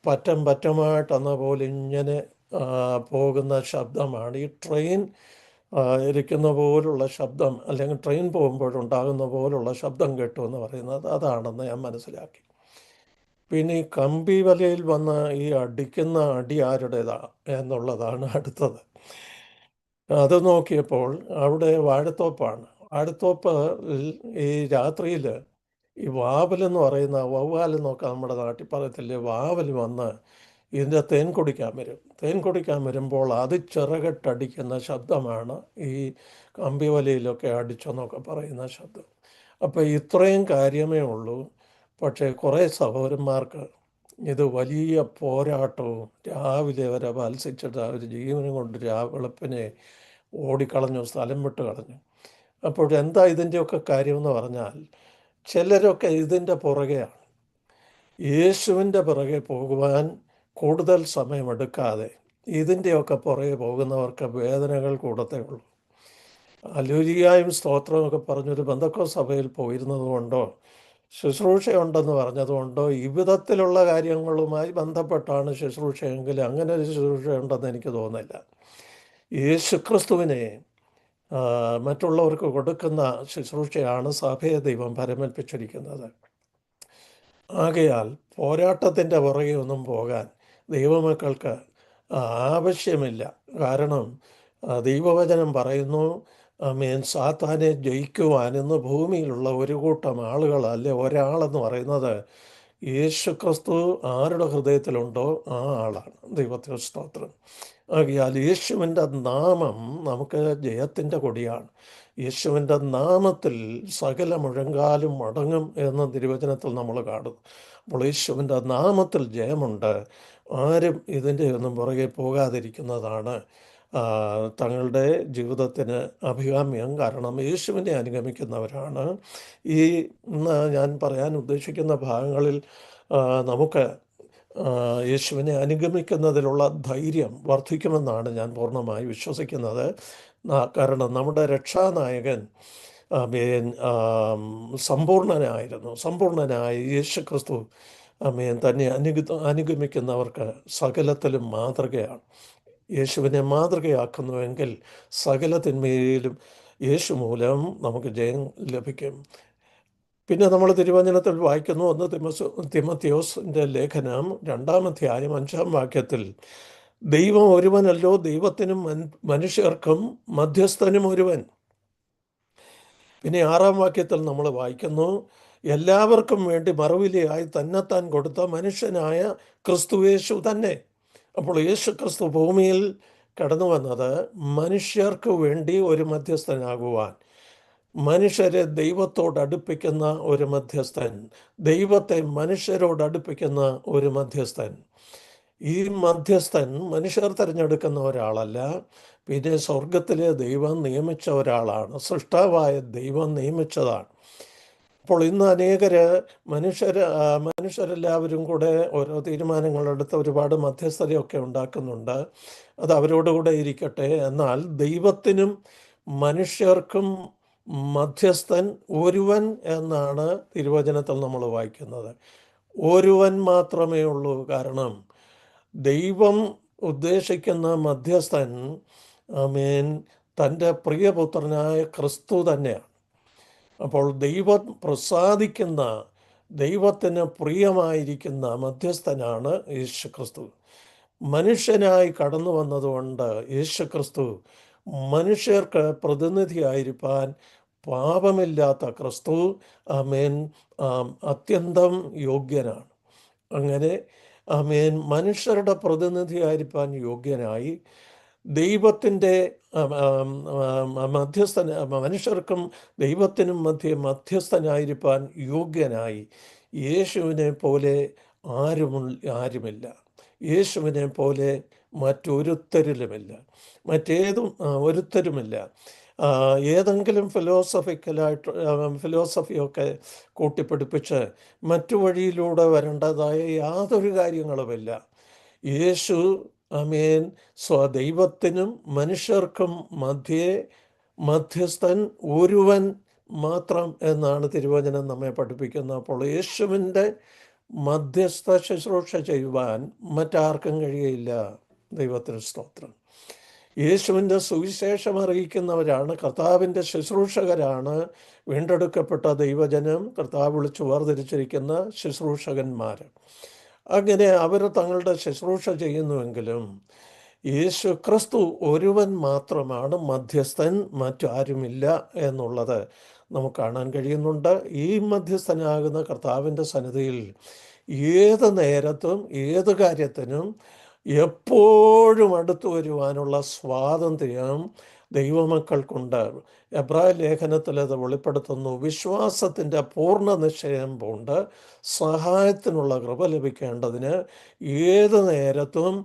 പറ്റമായിട്ടെന്ന പോലെ ഇങ്ങനെ പോകുന്ന ശബ്ദമാണ്. ഈ ട്രെയിൻ ഇരിക്കുന്ന പോലുള്ള ശബ്ദം, അല്ലെങ്കിൽ ട്രെയിൻ പോകുമ്പോഴുണ്ടാകുന്ന പോലുള്ള ശബ്ദം കേട്ടു എന്ന് പറയുന്നത് അതാണെന്ന് ഞാൻ മനസ്സിലാക്കി. പിന്നെ ഈ കമ്പി വലയിൽ വന്ന് ഈ അടിക്കുന്ന അടി ആരുടേതാ എന്നുള്ളതാണ് അടുത്തത്. അത് നോക്കിയപ്പോൾ അവിടെ വാഴത്തോപ്പാണ്. വാഴത്തോപ്പ് ഈ രാത്രിയിൽ ഈ വാവലെന്ന് പറയുന്ന വവ്വാലെന്നൊക്കെ നമ്മുടെ നാട്ടിൽ പറയത്തില്ലേ, വാവൽ വന്ന് ഇതിൻ്റെ തേൻ കുടിക്കാൻ വരും. തേൻ കുടിക്കാൻ വരുമ്പോൾ അത് ചിറകെട്ടടിക്കുന്ന ശബ്ദമാണ് ഈ കമ്പിവലയിലൊക്കെ അടിച്ചെന്നൊക്കെ പറയുന്ന ശബ്ദം. അപ്പോൾ ഇത്രയും കാര്യമേ ഉള്ളൂ. പക്ഷേ കുറേ സഹോദരന്മാർക്ക് ഇത് വലിയ പോരാട്ടവും, രാവിലെ വരെ മത്സിച്ചിട്ട് അവർ ജീവനും കൊണ്ട് വെളുപ്പിനെ ഓടിക്കളഞ്ഞു, സ്ഥലം വിട്ട് കളഞ്ഞു. അപ്പോൾ എന്താ ഇതിൻ്റെയൊക്കെ കാര്യമെന്ന് പറഞ്ഞാൽ, ചിലരൊക്കെ ഇതിൻ്റെ പുറകെയാണ്. യേശുവിൻ്റെ പുറകെ പോകുവാൻ കൂടുതൽ സമയമെടുക്കാതെ ഇതിൻ്റെയൊക്കെ പുറകെ പോകുന്നവർക്ക് വേദനകൾ കൂടത്തേ ഉള്ളൂ. ഹല്ലേലൂയയും സ്തോത്രവും ഒക്കെ പറഞ്ഞൊരു പെന്തക്കോസ്ത് സഭയിൽ പോയിരുന്നത് കൊണ്ടോ ശുശ്രൂഷയുണ്ടെന്ന് പറഞ്ഞതുകൊണ്ടോ ഈ വിധത്തിലുള്ള കാര്യങ്ങളുമായി ബന്ധപ്പെട്ടാണ് ശുശ്രൂഷയെങ്കിൽ അങ്ങനെ ഒരു ശുശ്രൂഷയുണ്ടെന്ന് എനിക്ക് തോന്നുന്നില്ല. യേശുക്രിസ്തുവിനെ മറ്റുള്ളവർക്ക് കൊടുക്കുന്ന ശുശ്രൂഷയാണ് സഭയെ ദൈവം പരമേൽപ്പിച്ചിരിക്കുന്നത്. ആകയാൽ പോരാട്ടത്തിൻ്റെ പുറകെ ഒന്നും പോകാൻ ദൈവമക്കൾക്ക് ആവശ്യമില്ല. കാരണം ദൈവവചനം പറയുന്നു, സാത്താനെ ജയിക്കുവാൻ ഇന്ന് ഭൂമിയിലുള്ള ഒരു കൂട്ടം ആളുകൾ, അല്ലെ ഒരാളെന്ന് പറയുന്നത് യേശുക്രിസ്തു ആരുടെ ഹൃദയത്തിലുണ്ടോ ആ ആളാണ്. ദൈവത്തിന് സ്തോത്രം. ആകയാൽ യേശുവിൻ്റെ നാമം നമുക്ക് ജയത്തിൻ്റെ കൊടിയാണ്. യേശുവിൻ്റെ നാമത്തിൽ സകല മുഴങ്കാലും മടങ്ങും എന്ന തിരുവചനത്തിൽ നമ്മൾ കാണുന്നു. അപ്പോൾ യേശുവിൻ്റെ നാമത്തിൽ ജയമുണ്ട്. ആരും ഇതിൻ്റെ ഒന്നും പുറകെ പോകാതിരിക്കുന്നതാണ് തങ്ങളുടെ ജീവിതത്തിന് അഭികാമ്യം. കാരണം യേശുവിനെ അനുഗമിക്കുന്നവരാണ്. ഈ ഞാൻ പറയാൻ ഉദ്ദേശിക്കുന്ന ഭാഗങ്ങളിൽ നമുക്ക് യേശുവിനെ അനുഗമിക്കുന്നതിലുള്ള ധൈര്യം വർദ്ധിക്കുമെന്നാണ് ഞാൻ പൂർണ്ണമായി വിശ്വസിക്കുന്നത്. കാരണം നമ്മുടെ രക്ഷാനായകൻ സമ്പൂർണനായ യേശു ക്രിസ്തു തന്നെ അനുഗമിക്കുന്നവർക്ക് സകലത്തിലും മാതൃകയാണ്. യേശുവിനെ മാതൃകയാക്കുന്നുവെങ്കിൽ സകലത്തിന്മേലും യേശു മൂലം നമുക്ക് ജയം ലഭിക്കും. പിന്നെ നമ്മൾ തിരുവചനത്തിൽ വായിക്കുന്നു, ഒന്ന് തിമത്തിയോസിൻ്റെ ലേഖനം 2-ാം അധ്യായം 5-ാം വാക്യത്തിൽ, ദൈവം ഒരുവനല്ലോ, ദൈവത്തിനും മനുഷ്യർക്കും മധ്യസ്ഥനും ഒരുവൻ. പിന്നെ 6-ാം വാക്യത്തിൽ നമ്മൾ വായിക്കുന്നു, എല്ലാവർക്കും വേണ്ടി മറുവിലയായി തന്നെത്താൻ കൊടുത്ത മനുഷ്യനായ ക്രിസ്തുയേശു തന്നെ. അപ്പോൾ യേശു ക്രിസ്തു ഭൂമിയിൽ കടന്നു വന്നത് മനുഷ്യർക്ക് വേണ്ടി ഒരു മധ്യസ്ഥനാകുവാൻ, മനുഷ്യരെ ദൈവത്തോട് അടുപ്പിക്കുന്ന ഒരു മധ്യസ്ഥൻ, ദൈവത്തെ മനുഷ്യരോട് അടുപ്പിക്കുന്ന ഒരു മധ്യസ്ഥൻ. ഈ മധ്യസ്ഥൻ മനുഷ്യർ തിരഞ്ഞെടുക്കുന്ന ഒരാളല്ല, പിന്നെ സ്വർഗത്തിലെ ദൈവം നിയമിച്ച ഒരാളാണ്, സൃഷ്ടാവായ ദൈവം നിയമിച്ചതാണ്. അപ്പോൾ ഇന്ന് അനേകര് മനുഷ്യരെല്ലാവരും കൂടെ ഓരോ തീരുമാനങ്ങളെടുത്ത് ഒരുപാട് മധ്യസ്ഥതയൊക്കെ ഉണ്ടാക്കുന്നുണ്ട്. അത് അവരോടുകൂടെ ഇരിക്കട്ടെ. എന്നാൽ ദൈവത്തിനും മനുഷ്യർക്കും മധ്യസ്ഥൻ ഒരുവൻ എന്നാണ് തിരുവചനത്തിൽ നമ്മൾ വായിക്കുന്നത്. ഒരുവൻ മാത്രമേ ഉള്ളൂ. കാരണം ദൈവം ഉദ്ദേശിക്കുന്ന മധ്യസ്ഥൻ തൻ്റെ പ്രിയപുത്രനായ ക്രിസ്തു തന്നെയാണ്. അപ്പോൾ ദൈവം പ്രസാദിക്കുന്ന, ദൈവത്തിന് പ്രിയമായിരിക്കുന്ന മധ്യസ്ഥനാണ് യേശു ക്രിസ്തു. മനുഷ്യനായി കടന്നു വന്നതുകൊണ്ട് യേശു ക്രിസ്തു മനുഷ്യർക്ക് പ്രതിനിധിയായിരിക്കാൻ പാപമില്ലാത്ത ക്രിസ്തു അത്യന്തം യോഗ്യനാണ്. അങ്ങനെ മനുഷ്യരുടെ പ്രതിനിധിയായിരിക്കാൻ യോഗ്യനായി, ദൈവത്തിൻ്റെ മനുഷ്യർക്കും ദൈവത്തിനും മധ്യസ്ഥനായിരിക്കാൻ യോഗ്യനായി. യേശുവിനെ പോലെ ആരുമില്ല. യേശുവിനെ പോലെ ഒരുത്തരുമില്ല. ഏതെങ്കിലും ഫിലോസഫിയൊക്കെ കൂട്ടിപ്പിടിപ്പിച്ച് മറ്റു വഴിയിലൂടെ വരേണ്ടതായ യാതൊരു കാര്യങ്ങളുമില്ല. യേശു ദൈവത്തിനും മനുഷ്യർക്കും മധ്യസ്ഥൻ ഒരുവൻ മാത്രം എന്നാണ് തിരുവചനം നമ്മെ പഠിപ്പിക്കുന്നത്. അപ്പോൾ യേശുവിൻ്റെ മധ്യസ്ഥ ശുശ്രൂഷ ചെയ്യുവാൻ മറ്റാർക്കും കഴിയില്ല. ദൈവത്തിന് സ്തോത്രം. യേശുവിൻ്റെ സുവിശേഷം അറിയിക്കുന്നവരാണ് കർത്താവിൻ്റെ ശുശ്രൂഷകരാണ് വീണ്ടെടുക്കപ്പെട്ട ദൈവജനം, കർത്താവ് വിളിച്ചു വേർതിരിച്ചിരിക്കുന്ന ശുശ്രൂഷകന്മാർ. അങ്ങനെ അവർ തങ്ങളുടെ ശുശ്രൂഷ ചെയ്യുന്നുവെങ്കിലും യേശു ക്രിസ്തു ഒരുവൻ മാത്രമാണ് മധ്യസ്ഥൻ, മറ്റാരുമില്ല എന്നുള്ളത് നമുക്ക് കാണാൻ കഴിയുന്നുണ്ട്. ഈ മധ്യസ്ഥനാകുന്ന കർത്താവിൻ്റെ സന്നിധിയിൽ ഏത് നേരത്തും ഏത് കാര്യത്തിനും എപ്പോഴും അടുത്തു വരുവാനുള്ള സ്വാതന്ത്ര്യം ദൈവമക്കൾക്കുണ്ട്. എബ്രായ ലേഖനത്തിൽ അത് വെളിപ്പെടുത്തുന്നു. വിശ്വാസത്തിൻ്റെ പൂർണ്ണ നിശ്ചയം കൊണ്ട് സഹായത്തിനുള്ള കൃപ ലഭിക്കേണ്ടതിന് ഏത് നേരത്തും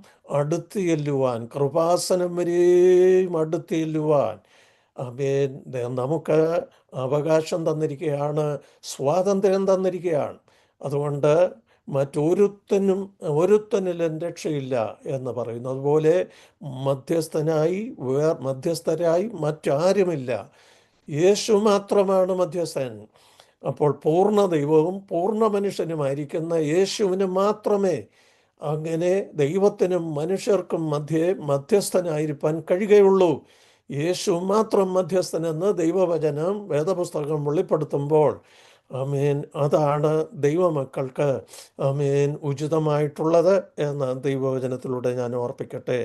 അടുത്ത് ചെല്ലുവാൻ, കൃപാസനം വരെയും അടുത്ത് ചെല്ലുവാൻ നമുക്ക് അവകാശം തന്നിരിക്കുകയാണ്, സ്വാതന്ത്ര്യം തന്നിരിക്കുകയാണ്. അതുകൊണ്ട് ഒരുത്തനിലും രക്ഷയില്ല എന്ന് പറയുന്നു. അതുപോലെ മധ്യസ്ഥരായി മറ്റാരുമില്ല. യേശു മാത്രമാണ് മധ്യസ്ഥൻ. അപ്പോൾ പൂർണ്ണ ദൈവവും പൂർണ്ണ മനുഷ്യനുമായിരിക്കുന്ന യേശുവിന് മാത്രമേ അങ്ങനെ ദൈവത്തിനും മനുഷ്യർക്കും മധ്യസ്ഥനായിരിക്കാൻ കഴിയുകയുള്ളൂ. യേശു മാത്രം മധ്യസ്ഥനെന്ന് ദൈവവചനം, വേദപുസ്തകം വെളിപ്പെടുത്തുമ്പോൾ അതാണ് ദൈവമക്കൾക്ക് ഉചിതമായിട്ടുള്ളത് എന്ന് ദൈവവചനത്തിലൂടെ ഞാൻ ഓർപ്പിക്കട്ടെ.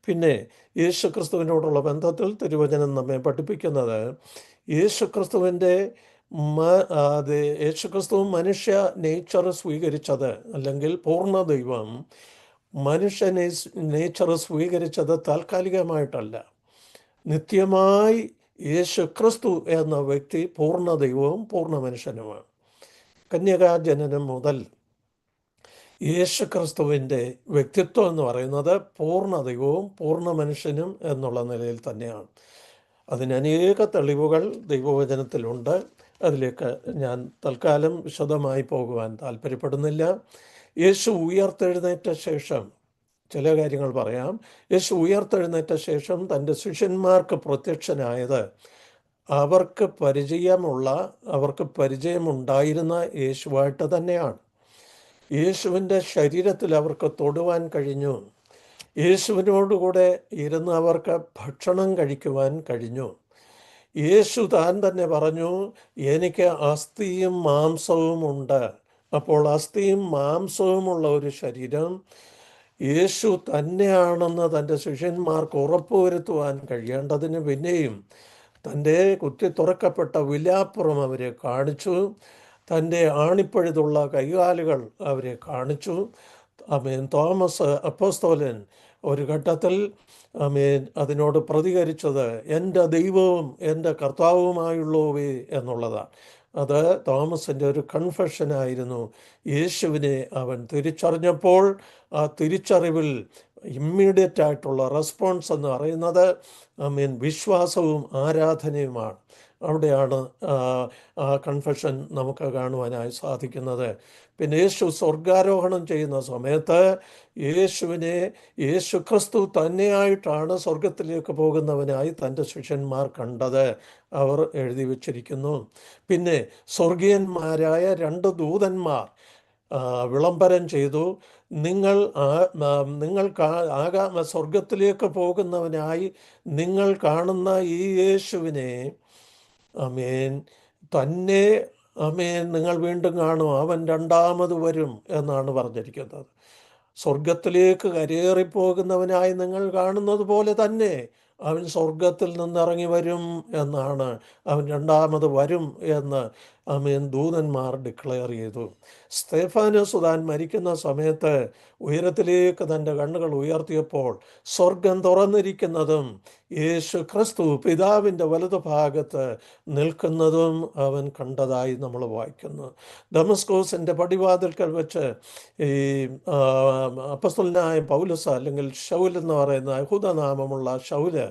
പിന്നെ യേശു ക്രിസ്തുവിനോടുള്ള ബന്ധത്തിൽ തിരുവചനം നമ്മെ പഠിപ്പിക്കുന്നത്, യേശുക്രിസ്തു മനുഷ്യ നേച്ചർ സ്വീകരിച്ചത്, അല്ലെങ്കിൽ പൂർണ്ണ ദൈവം മനുഷ്യ നേച്ചർ സ്വീകരിച്ചത് താൽക്കാലികമായിട്ടല്ല. നിത്യമായി യേശു ക്രിസ്തു എന്ന വ്യക്തി പൂർണ്ണ ദൈവവും പൂർണ്ണ മനുഷ്യനുമാണ്. കന്യകാജനനം മുതൽ യേശു ക്രിസ്തുവിൻ്റെ വ്യക്തിത്വം എന്ന് പറയുന്നത് പൂർണ്ണ ദൈവവും പൂർണ്ണ മനുഷ്യനും എന്നുള്ള നിലയിൽ തന്നെയാണ്. അതിന് അനേക തെളിവുകൾ ദൈവവചനത്തിലുണ്ട്. അതിലേക്ക് ഞാൻ തൽക്കാലം വിശദമായി പോകുവാൻ താല്പര്യപ്പെടുന്നില്ല. യേശു ഉയർത്തെഴുന്നേറ്റ ശേഷം ചില കാര്യങ്ങൾ പറയാം. യേശു ഉയർത്തെഴുന്നേറ്റ ശേഷം തൻ്റെ ശിഷ്യന്മാർക്ക് പ്രത്യക്ഷനായത് അവർക്ക് പരിചയമുണ്ടായിരുന്ന യേശുവായിട്ട് തന്നെയാണ്. യേശുവിൻ്റെ ശരീരത്തിൽ അവർക്ക് തൊടുവാൻ കഴിഞ്ഞു. യേശുവിനോടുകൂടെ ഇരുന്ന് അവർക്ക് ഭക്ഷണം കഴിക്കുവാൻ കഴിഞ്ഞു. യേശു താൻ തന്നെ പറഞ്ഞു, എനിക്ക് അസ്ഥിയും മാംസവും ഉണ്ട്. അപ്പോൾ അസ്ഥിയും മാംസവുമുള്ള ഒരു ശരീരം യേശു തന്നെയാണെന്ന് തൻ്റെ ശിഷ്യന്മാർക്ക് ഉറപ്പുവരുത്തുവാൻ കഴിയേണ്ടതിന് പിന്നെയും തൻ്റെ കുത്തി തുറക്കപ്പെട്ട വിലാപ്പുറം അവരെ കാണിച്ചു, തൻ്റെ ആണിപ്പഴുതുള്ള കൈകാലുകൾ അവരെ കാണിച്ചു. തോമസ് അപ്പോസ്തലൻ ഒരു ഘട്ടത്തിൽ അതിനോട് പ്രതികരിച്ചത് എൻ്റെ ദൈവവും എൻ്റെ കർത്താവുമായുള്ളവേ എന്നുള്ളതാണ്. അത് തോമസിൻ്റെ ഒരു കൺഫെഷനായിരുന്നു. യേശുവിനെ അവൻ തിരിച്ചറിഞ്ഞപ്പോൾ ആ തിരിച്ചറിവിൽ ഇമ്മീഡിയറ്റ് ആയിട്ടുള്ള റെസ്പോൺസ് എന്ന് പറയുന്നത് വിശ്വാസവും ആരാധനയുമാണ്. അവിടെയാണ് ആ കൺഫെഷൻ നമുക്ക് കാണുവാനായി സാധിക്കുന്നത്. പിന്നെ യേശു സ്വർഗാരോഹണം ചെയ്യുന്ന സമയത്ത് യേശു ക്രിസ്തു തന്നെയായിട്ടാണ് സ്വർഗത്തിലേക്ക് പോകുന്നവനായി തൻ്റെ ശിഷ്യന്മാർ കണ്ടത്, അവർ എഴുതി വച്ചിരിക്കുന്നു. പിന്നെ സ്വർഗീയന്മാരായ 2 ദൂതന്മാർ വിളംബരം ചെയ്തു, നിങ്ങൾ സ്വർഗത്തിലേക്ക് പോകുന്നവനായി നിങ്ങൾ കാണുന്ന ഈ യേശുവിനെ തന്നെ നിങ്ങൾ വീണ്ടും കാണും, അവൻ രണ്ടാമത് വരും എന്നാണ് പറഞ്ഞിരിക്കുന്നത്. സ്വർഗത്തിലേക്ക് കരേറിപ്പോകുന്നവനായി നിങ്ങൾ കാണുന്നത് പോലെ തന്നെ അവൻ സ്വർഗത്തിൽ നിന്നിറങ്ങി വരും എന്നാണ്, അവൻ രണ്ടാമത് വരും എന്ന് ദൂതന്മാർ ഡിക്ലെയർ ചെയ്തു. സ്തെഫാനോസ് താൻ മരിക്കുന്ന സമയത്ത് ഉയരത്തിലേക്ക് തൻ്റെ കണ്ണുകൾ ഉയർത്തിയപ്പോൾ സ്വർഗം തുറന്നിരിക്കുന്നതും യേശു ക്രിസ്തു പിതാവിൻ്റെ വലതുഭാഗത്ത് നിൽക്കുന്നതും അവൻ കണ്ടതായി നമ്മൾ വായിക്കുന്നു. ദമസ്കോസിൻ്റെ പടിവാതിൽക്കൽ വെച്ച് ഈ അപ്പസ്തലനായ പൗലോസ്, അല്ലെങ്കിൽ ശൗൽ എന്ന് പറയുന്ന യഹൂദനാമമുള്ള ശൗല്,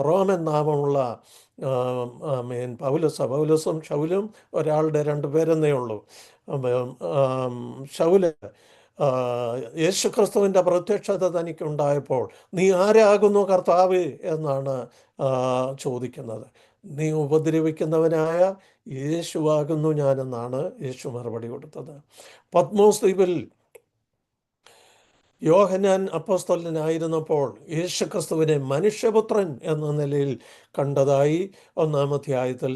റോമൻ നാമമുള്ള പൗലോസും ശൗലും ഒരാളുടെ 2 പേരെന്നേ ഉള്ളൂ. ശൗല് യേശുക്രിസ്തുവിൻ്റെ പ്രത്യക്ഷത തനിക്കുണ്ടായപ്പോൾ നീ ആരാകുന്നു കർത്താവ് എന്നാണ് ചോദിക്കുന്നത്. നീ ഉപദ്രവിക്കുന്നവനായ യേശുവാകുന്നു ഞാനെന്നാണ് യേശു മറുപടി കൊടുത്തത്. പത്മോസ് ദ്വീപിൽ യോഹന്നാൻ അപ്പോസ്തലനായിരുന്നപ്പോൾ യേശുക്രിസ്തുവിനെ മനുഷ്യപുത്രൻ എന്ന നിലയിൽ കണ്ടതായി 1-ാം അധ്യായത്തിൽ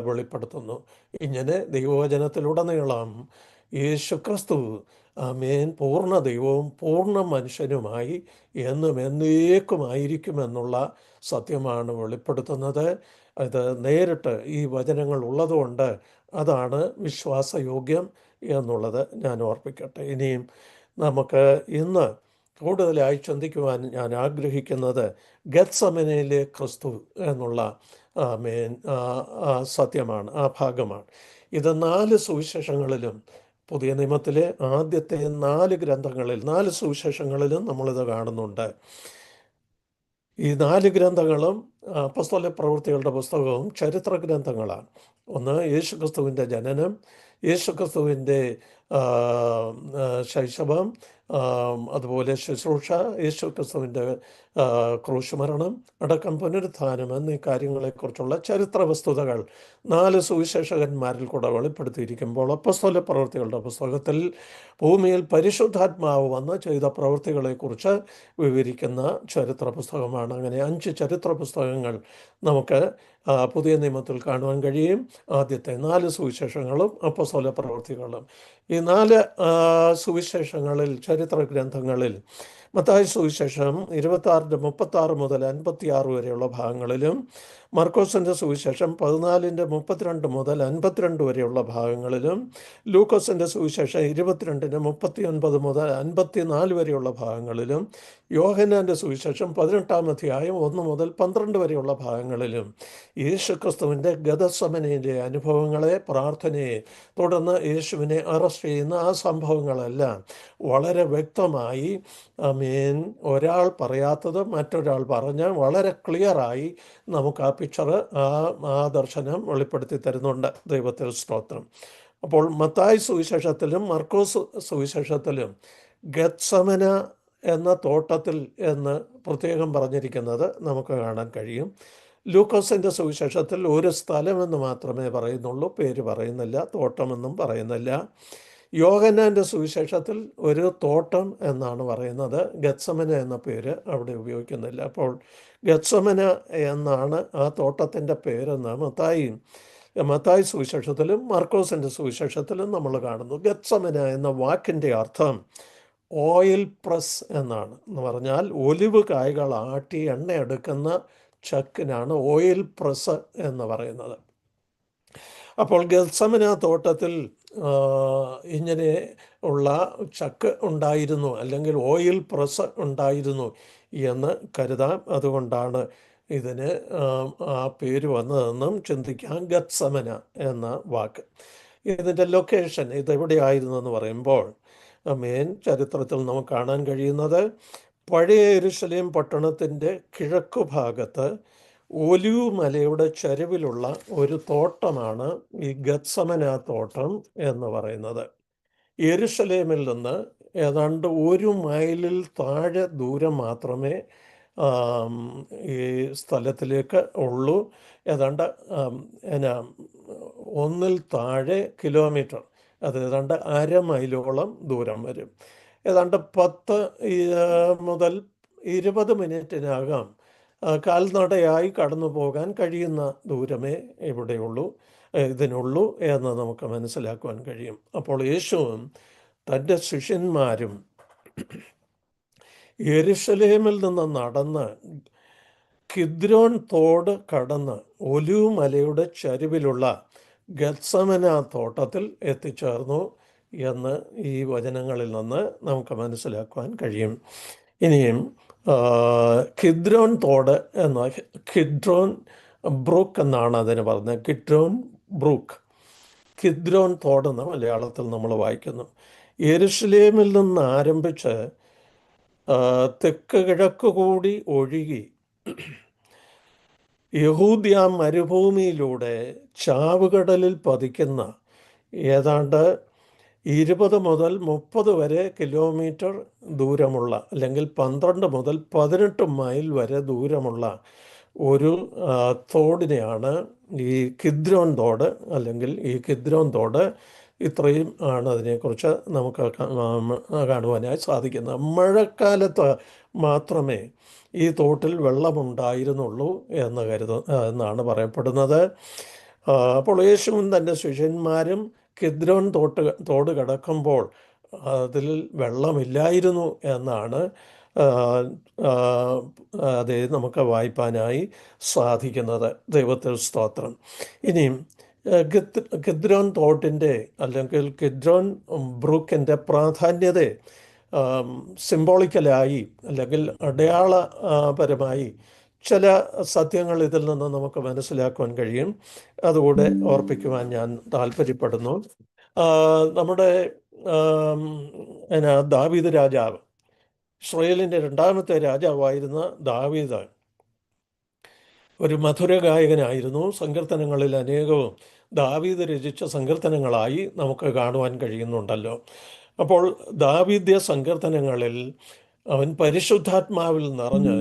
വെളിപ്പെടുത്തുന്നു. ഇങ്ങനെ ദൈവവചനത്തിലുടനീളം യേശുക്രിസ്തു പൂർണ്ണ ദൈവവും പൂർണ്ണ മനുഷ്യനുമായി എന്നും എന്നേക്കുമായിരിക്കുമെന്നുള്ള സത്യമാണ് വെളിപ്പെടുത്തുന്നത്. അത് നേരിട്ട് ഈ വചനങ്ങൾ ഉള്ളതുകൊണ്ട് അതാണ് വിശ്വാസയോഗ്യം എന്നുള്ളത് ഞാൻ ഓർപ്പിക്കട്ടെ. ഇനിയും നമുക്ക് ഇന്ന് കൂടുതലായി ചിന്തിക്കുവാൻ ഞാൻ ആഗ്രഹിക്കുന്നത് ഗെത്സമനയിലെ ക്രിസ്തു എന്നുള്ള സത്യമാണ്, ആ ഭാഗമാണ്. ഇത് 4 സുവിശേഷങ്ങളിലും, പുതിയ നിയമത്തിലെ ആദ്യത്തെ 4 ഗ്രന്ഥങ്ങളിൽ, 4 സുവിശേഷങ്ങളിലും നമ്മളിത് കാണുന്നുണ്ട്. ഈ 4 ഗ്രന്ഥങ്ങളും അപ്പോസ്തല പ്രവൃത്തികളുടെ പുസ്തകവും ചരിത്ര ഗ്രന്ഥങ്ങളാണ്. ഒന്ന് യേശുക്രിസ്തുവിൻ്റെ ജനനം, യേശുക്രിസ്തുവിൻ്റെ ശൈശവം, അതുപോലെ ശുശ്രൂഷ, യേശുക്രിസ്തുവിൻ്റെ ക്രൂശുമരണം അടക്കം പുനരുത്ഥാനം എന്നീ കാര്യങ്ങളെക്കുറിച്ചുള്ള ചരിത്ര വസ്തുതകൾ 4 സുവിശേഷകന്മാരിൽ കൂടെ വെളിപ്പെടുത്തിയിരിക്കുമ്പോൾ അപ്പോസ്തല പ്രവൃത്തികളുടെ പുസ്തകത്തിൽ ഭൂമിയിൽ പരിശുദ്ധാത്മാവ് വന്ന് ചെയ്ത പ്രവൃത്തികളെക്കുറിച്ച് വിവരിക്കുന്ന ചരിത്ര പുസ്തകമാണ്. അങ്ങനെ 5 ചരിത്ര പുസ്തകങ്ങൾ നമുക്ക് പുതിയ നിയമത്തിൽ കാണുവാൻ കഴിയും. ആദ്യത്തെ 4 സുവിശേഷങ്ങളും അപ്പോസ്തല പ്രവൃത്തികളും. ഈ 4 സുവിശേഷങ്ങളിൽ, ചരിത്ര ഗ്രന്ഥങ്ങളിൽ, മത്തായി സുവിശേഷം 26-36 മുതൽ 56 വരെയുള്ള ഭാഗങ്ങളിലും, മർക്കോസിൻ്റെ സുവിശേഷം 14-32 മുതൽ 52 വരെയുള്ള ഭാഗങ്ങളിലും, ലൂക്കോസിൻ്റെ സുവിശേഷം 22-39 മുതൽ 54 വരെയുള്ള ഭാഗങ്ങളിലും, യോഹന്നാൻ്റെ സുവിശേഷം 18-ാം അധ്യായം 1 മുതൽ 12 വരെയുള്ള ഭാഗങ്ങളിലും യേശുക്രിസ്തുവിൻ്റെ ഗെത്സമനയിലെ അനുഭവങ്ങളെ, പ്രാർത്ഥനയെ, തുടർന്ന് യേശുവിനെ അറസ്റ്റ് ചെയ്യുന്ന ആ സംഭവങ്ങളെല്ലാം വളരെ വ്യക്തമായി ഒരാൾ പറയാത്തത് മറ്റൊരാൾ പറഞ്ഞ് വളരെ ക്ലിയറായി നമുക്ക് ആ പിക്ചർ, ആ ദർശനം വെളിപ്പെടുത്തി തരുന്നുണ്ട്. ദൈവത്തിന് സ്തോത്രം. അപ്പോൾ മത്തായി സുവിശേഷത്തിലും മർക്കോസ് സുവിശേഷത്തിലും ഗെത്സമന എന്ന തോട്ടത്തിൽ എന്ന് പ്രത്യേകം പറഞ്ഞിരിക്കുന്നത് നമുക്ക് കാണാൻ കഴിയും. ലൂക്കോസിൻ്റെ സുവിശേഷത്തിൽ ഒരു സ്ഥലമെന്ന് മാത്രമേ പറയുന്നുള്ളൂ, പേര് പറയുന്നില്ല, തോട്ടമെന്നും പറയുന്നില്ല. യോഹന്നാൻ്റെ സുവിശേഷത്തിൽ ഒരു തോട്ടം എന്നാണ് പറയുന്നത്, ഗെത്സമന എന്ന പേര് അവിടെ ഉപയോഗിക്കുന്നില്ല. അപ്പോൾ ഗത്സമന എന്നാണ് ആ തോട്ടത്തിൻ്റെ പേരെന്ന് മത്തായി സുവിശേഷത്തിലും മാർക്കോസിൻ്റെ സുവിശേഷത്തിലും നമ്മൾ കാണുന്നു. ഗത്സമന എന്ന വാക്കിൻ്റെ അർത്ഥം ഓയിൽ പ്രസ് എന്നാണ്. എന്ന് പറഞ്ഞാൽ ഒലിവ് കായ്കൾ ആട്ടി എണ്ണയെടുക്കുന്ന ചക്കിനാണ് ഓയിൽ പ്രസ് എന്ന് പറയുന്നത്. അപ്പോൾ ഗത്സമന തോട്ടത്തിൽ ഇങ്ങനെ ഉള്ള ചക്ക് ഉണ്ടായിരുന്നു, അല്ലെങ്കിൽ ഓയിൽ പ്രസ് ഉണ്ടായിരുന്നു എന്ന് കരുതാം. അതുകൊണ്ടാണ് ഇതിന് ആ പേര് വന്നതെന്നും ചിന്തിക്കാം. ഗത്സമന എന്ന വാക്ക്. ഇതിൻ്റെ ലൊക്കേഷൻ ഇതെവിടെയായിരുന്നു എന്ന് പറയുമ്പോൾ ചരിത്രത്തിൽ നമുക്ക് കാണാൻ കഴിയുന്നത് പഴയ യെരൂശലേം പട്ടണത്തിൻ്റെ കിഴക്കു ഭാഗത്ത് ഒലിവ് മലയുടെ ചരിവിലുള്ള ഒരു തോട്ടമാണ് ഈ ഗത്സമന തോട്ടം എന്ന് പറയുന്നത്. യെരൂശലേമിൽ നിന്ന് ഏതാണ്ട് 1 മൈലിൽ താഴെ ദൂരം മാത്രമേ ഈ സ്ഥലത്തിലേക്ക് ഉള്ളൂ. ഏതാണ്ട് 1-ൽ താഴെ കിലോമീറ്റർ, അത് ഏതാണ്ട് 1/2 മൈലോളം ദൂരം വരും. ഏതാണ്ട് 10 മുതൽ 20 മിനിറ്റിനകം കാൽനടയായി കടന്നു പോകാൻ കഴിയുന്ന ദൂരമേ ഇതിനുള്ളൂ എന്ന് നമുക്ക് മനസ്സിലാക്കുവാൻ കഴിയും. അപ്പോൾ യേശുവും തൻ്റെ ശിഷ്യന്മാരും യെരൂശലേമിൽ നിന്ന് നടന്ന് കിദ്രോൻ തോട് കടന്ന് ഒലിവ് മലയുടെ ചരിവിലുള്ള ഗത്സമന തോട്ടത്തിൽ എത്തിച്ചേർന്നു എന്ന് ഈ വചനങ്ങളിൽ നിന്ന് നമുക്ക് മനസ്സിലാക്കുവാൻ കഴിയും. ഇനിയും കിദ്രോൻ തോട് കിദ്രോൻ ബ്രൂക്ക് എന്നാണ് അതിന് പറഞ്ഞത്. കിദ്രോൻ തോടെന്ന് മലയാളത്തിൽ നമ്മൾ വായിക്കുന്നു. യെരൂശലേമിൽ നിന്ന് ആരംഭിച്ച് തെക്ക് കിഴക്ക് കൂടി ഒഴുകി യഹൂദ്യ മരുഭൂമിയിലൂടെ ചാവുകടലിൽ പതിക്കുന്ന ഏതാണ്ട് 20 മുതൽ 30 വരെ കിലോമീറ്റർ ദൂരമുള്ള, അല്ലെങ്കിൽ 12 മുതൽ 18 മൈൽ വരെ ദൂരമുള്ള ഒരു തോടിനെയാണ് ഈ കിദ്രോൻ തോട്, അല്ലെങ്കിൽ ഈ കിദ്രോൻ തോട്. ഇത്രയും ആണ് അതിനെക്കുറിച്ച് നമുക്ക് കാണുവാനായി സാധിക്കുന്നത്. മഴക്കാലത്ത് മാത്രമേ ഈ തോട്ടിൽ വെള്ളമുണ്ടായിരുന്നുള്ളൂ എന്നാണ് പറയപ്പെടുന്നത്. അപ്പോൾ യേശുവും തൻ്റെ ശിഷ്യന്മാരും കിദ്രോൻ തോട് കടക്കുമ്പോൾ അതിൽ വെള്ളമില്ലായിരുന്നു എന്നാണ് അതേ നമുക്ക് വായിപ്പാനായി സാധിക്കുന്നത്. ദൈവത്തിൽ സ്തോത്രം. ഇനിയും കിദ്രോൻ തോട്ടിൻ്റെ അല്ലെങ്കിൽ കിദ്രോൻ ബ്രൂക്കിൻ്റെ പ്രാധാന്യതയെ സിംബോളിക്കലായി അല്ലെങ്കിൽ അടയാളപരമായി ചില സത്യങ്ങൾ ഇതിൽ നിന്ന് നമുക്ക് മനസ്സിലാക്കുവാൻ കഴിയും. അതുകൂടെ ഓർപ്പിക്കുവാൻ ഞാൻ താല്പര്യപ്പെടുന്നു. നമ്മുടെ ദാവീദ് രാജാവ്, ഇസ്രായേലിൻ്റെ 2ാമത്തെ രാജാവായിരുന്ന ദാവീദ് ഒരു മധുര ഗായകനായിരുന്നു. സങ്കീർത്തനങ്ങളിൽ അനേകവും ദാവീദ് രചിച്ച സങ്കീർത്തനങ്ങളായി നമുക്ക് കാണുവാൻ കഴിയുന്നുണ്ടല്ലോ. അപ്പോൾ ദാവീദ്യ സങ്കീർത്തനങ്ങളിൽ അവൻ പരിശുദ്ധാത്മാവിൽ നിറഞ്ഞ്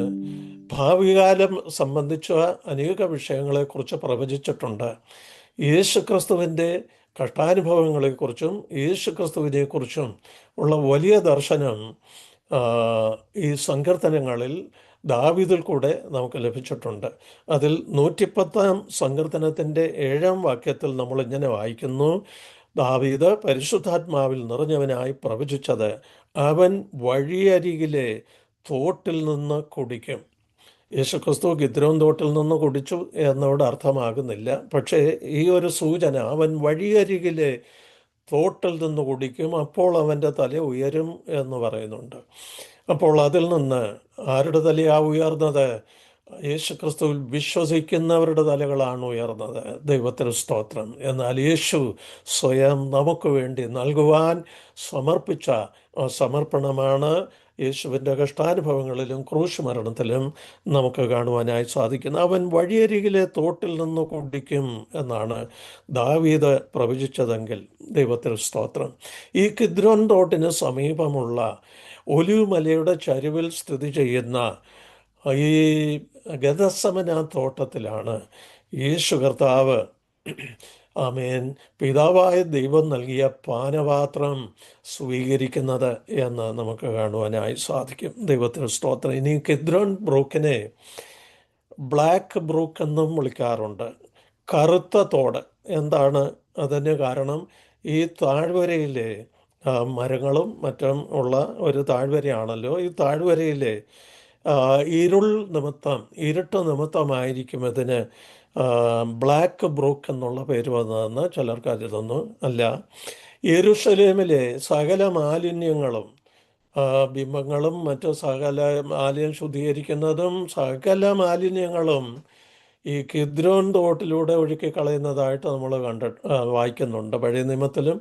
ഭാവികാലം സംബന്ധിച്ച അനേക വിഷയങ്ങളെക്കുറിച്ച് പ്രവചിച്ചിട്ടുണ്ട്. യേശുക്രിസ്തുവിൻ്റെ കഷ്ടാനുഭവങ്ങളെക്കുറിച്ചും യേശുക്രിസ്തുവിനെക്കുറിച്ചും ഉള്ള വലിയ ദർശനം ഈ സങ്കീർത്തനങ്ങളിൽ ദാവീദിൽ കൂടെ നമുക്ക് ലഭിച്ചിട്ടുണ്ട്. അതിൽ 110-ാം സങ്കീർത്തനത്തിൻ്റെ 7-ാം വാക്യത്തിൽ നമ്മൾ ഇങ്ങനെ വായിക്കുന്നു: ദാവീദ് പരിശുദ്ധാത്മാവിൽ നിറഞ്ഞവനായി പ്രവചിച്ചത്, അവൻ വഴിയരികിലെ തോട്ടിൽ നിന്ന് കുടിക്കും. യേശുക്രിസ്തു കിദ്രോൻ തോട്ടിൽ നിന്ന് കുടിച്ചു എന്നോട് അർത്ഥമാകുന്നില്ല. പക്ഷേ ഈ ഒരു സൂചന, അവൻ വഴിയരികിലെ തോട്ടിൽ നിന്ന് കുടിക്കും, അപ്പോൾ അവൻ്റെ തല ഉയരും എന്ന് പറയുന്നുണ്ട്. അപ്പോൾ അതിൽ നിന്ന് ആരുടെ തലയാണ് ഉയർന്നത്? യേശുക്രിസ്തുവിൽ വിശ്വസിക്കുന്നവരുടെ തലകളാണ് ഉയർന്നത്. ദൈവത്തിന് സ്തോത്രം. എന്നാൽ യേശു സ്വയം നമുക്ക് വേണ്ടി നൽകുവാൻ സമർപ്പിച്ച സമർപ്പണമാണ് യേശുവിൻ്റെ കഷ്ടാനുഭവങ്ങളിലും ക്രൂശ് മരണത്തിലും നമുക്ക് കാണുവാനായി സാധിക്കുന്നത്. അവൻ വഴിയരികിലെ തോട്ടിൽ നിന്ന് കുടിക്കും എന്നാണ് ദാവീദ് പ്രവചിച്ചതെങ്കിൽ ദൈവത്തിന് സ്തോത്രം. ഈ കിദ്രോൻ തോട്ടിന് സമീപമുള്ള ഒലിവ് മലയുടെ ചരിവിൽ സ്ഥിതി ചെയ്യുന്ന ഈ ഗതസമന തോട്ടത്തിലാണ് യേശു കർത്താവ് പിതാവായ ദൈവം നൽകിയ പാനപാത്രം സ്വീകരിക്കുന്നത് എന്ന് നമുക്ക് കാണുവാനായി സാധിക്കും. ദൈവത്തിന് സ്തോത്രം. ഇനി കിദ്രോൻ ബ്രൂക്കിനെ ബ്ലാക്ക് ബ്രൂക്ക് എന്നും വിളിക്കാറുണ്ട്. കറുത്ത തോട്. എന്താണ് അതിന് കാരണം? ഈ താഴ്വരയിലെ മരങ്ങളും മറ്റും ഉള്ള ഒരു താഴ്വരയാണല്ലോ. ഈ താഴ്വരയിലെ ആ, ഇരുൾ നിമിത്തം, ഇരുട്ട് നിമിത്തമായിരിക്കും ഇതിന് ആ, ബ്ലാക്ക് ബ്രൂക്ക് എന്നുള്ള പേര് വന്നതെന്ന് ചിലർ കരുതുന്നു. അല്ല, യെരുശലേമിലെ സകല മാലിന്യങ്ങളും, ആ, ബിംബങ്ങളും മറ്റു സകല മാലിന്യം ശുദ്ധീകരിക്കുന്നതും സകല മാലിന്യങ്ങളും ഈ കിദ്രോൻ തോട്ടിലൂടെ ഒഴുക്കി കളയുന്നതായിട്ട് നമ്മൾ വായിക്കുന്നുണ്ട്. പഴയ നിയമത്തിലും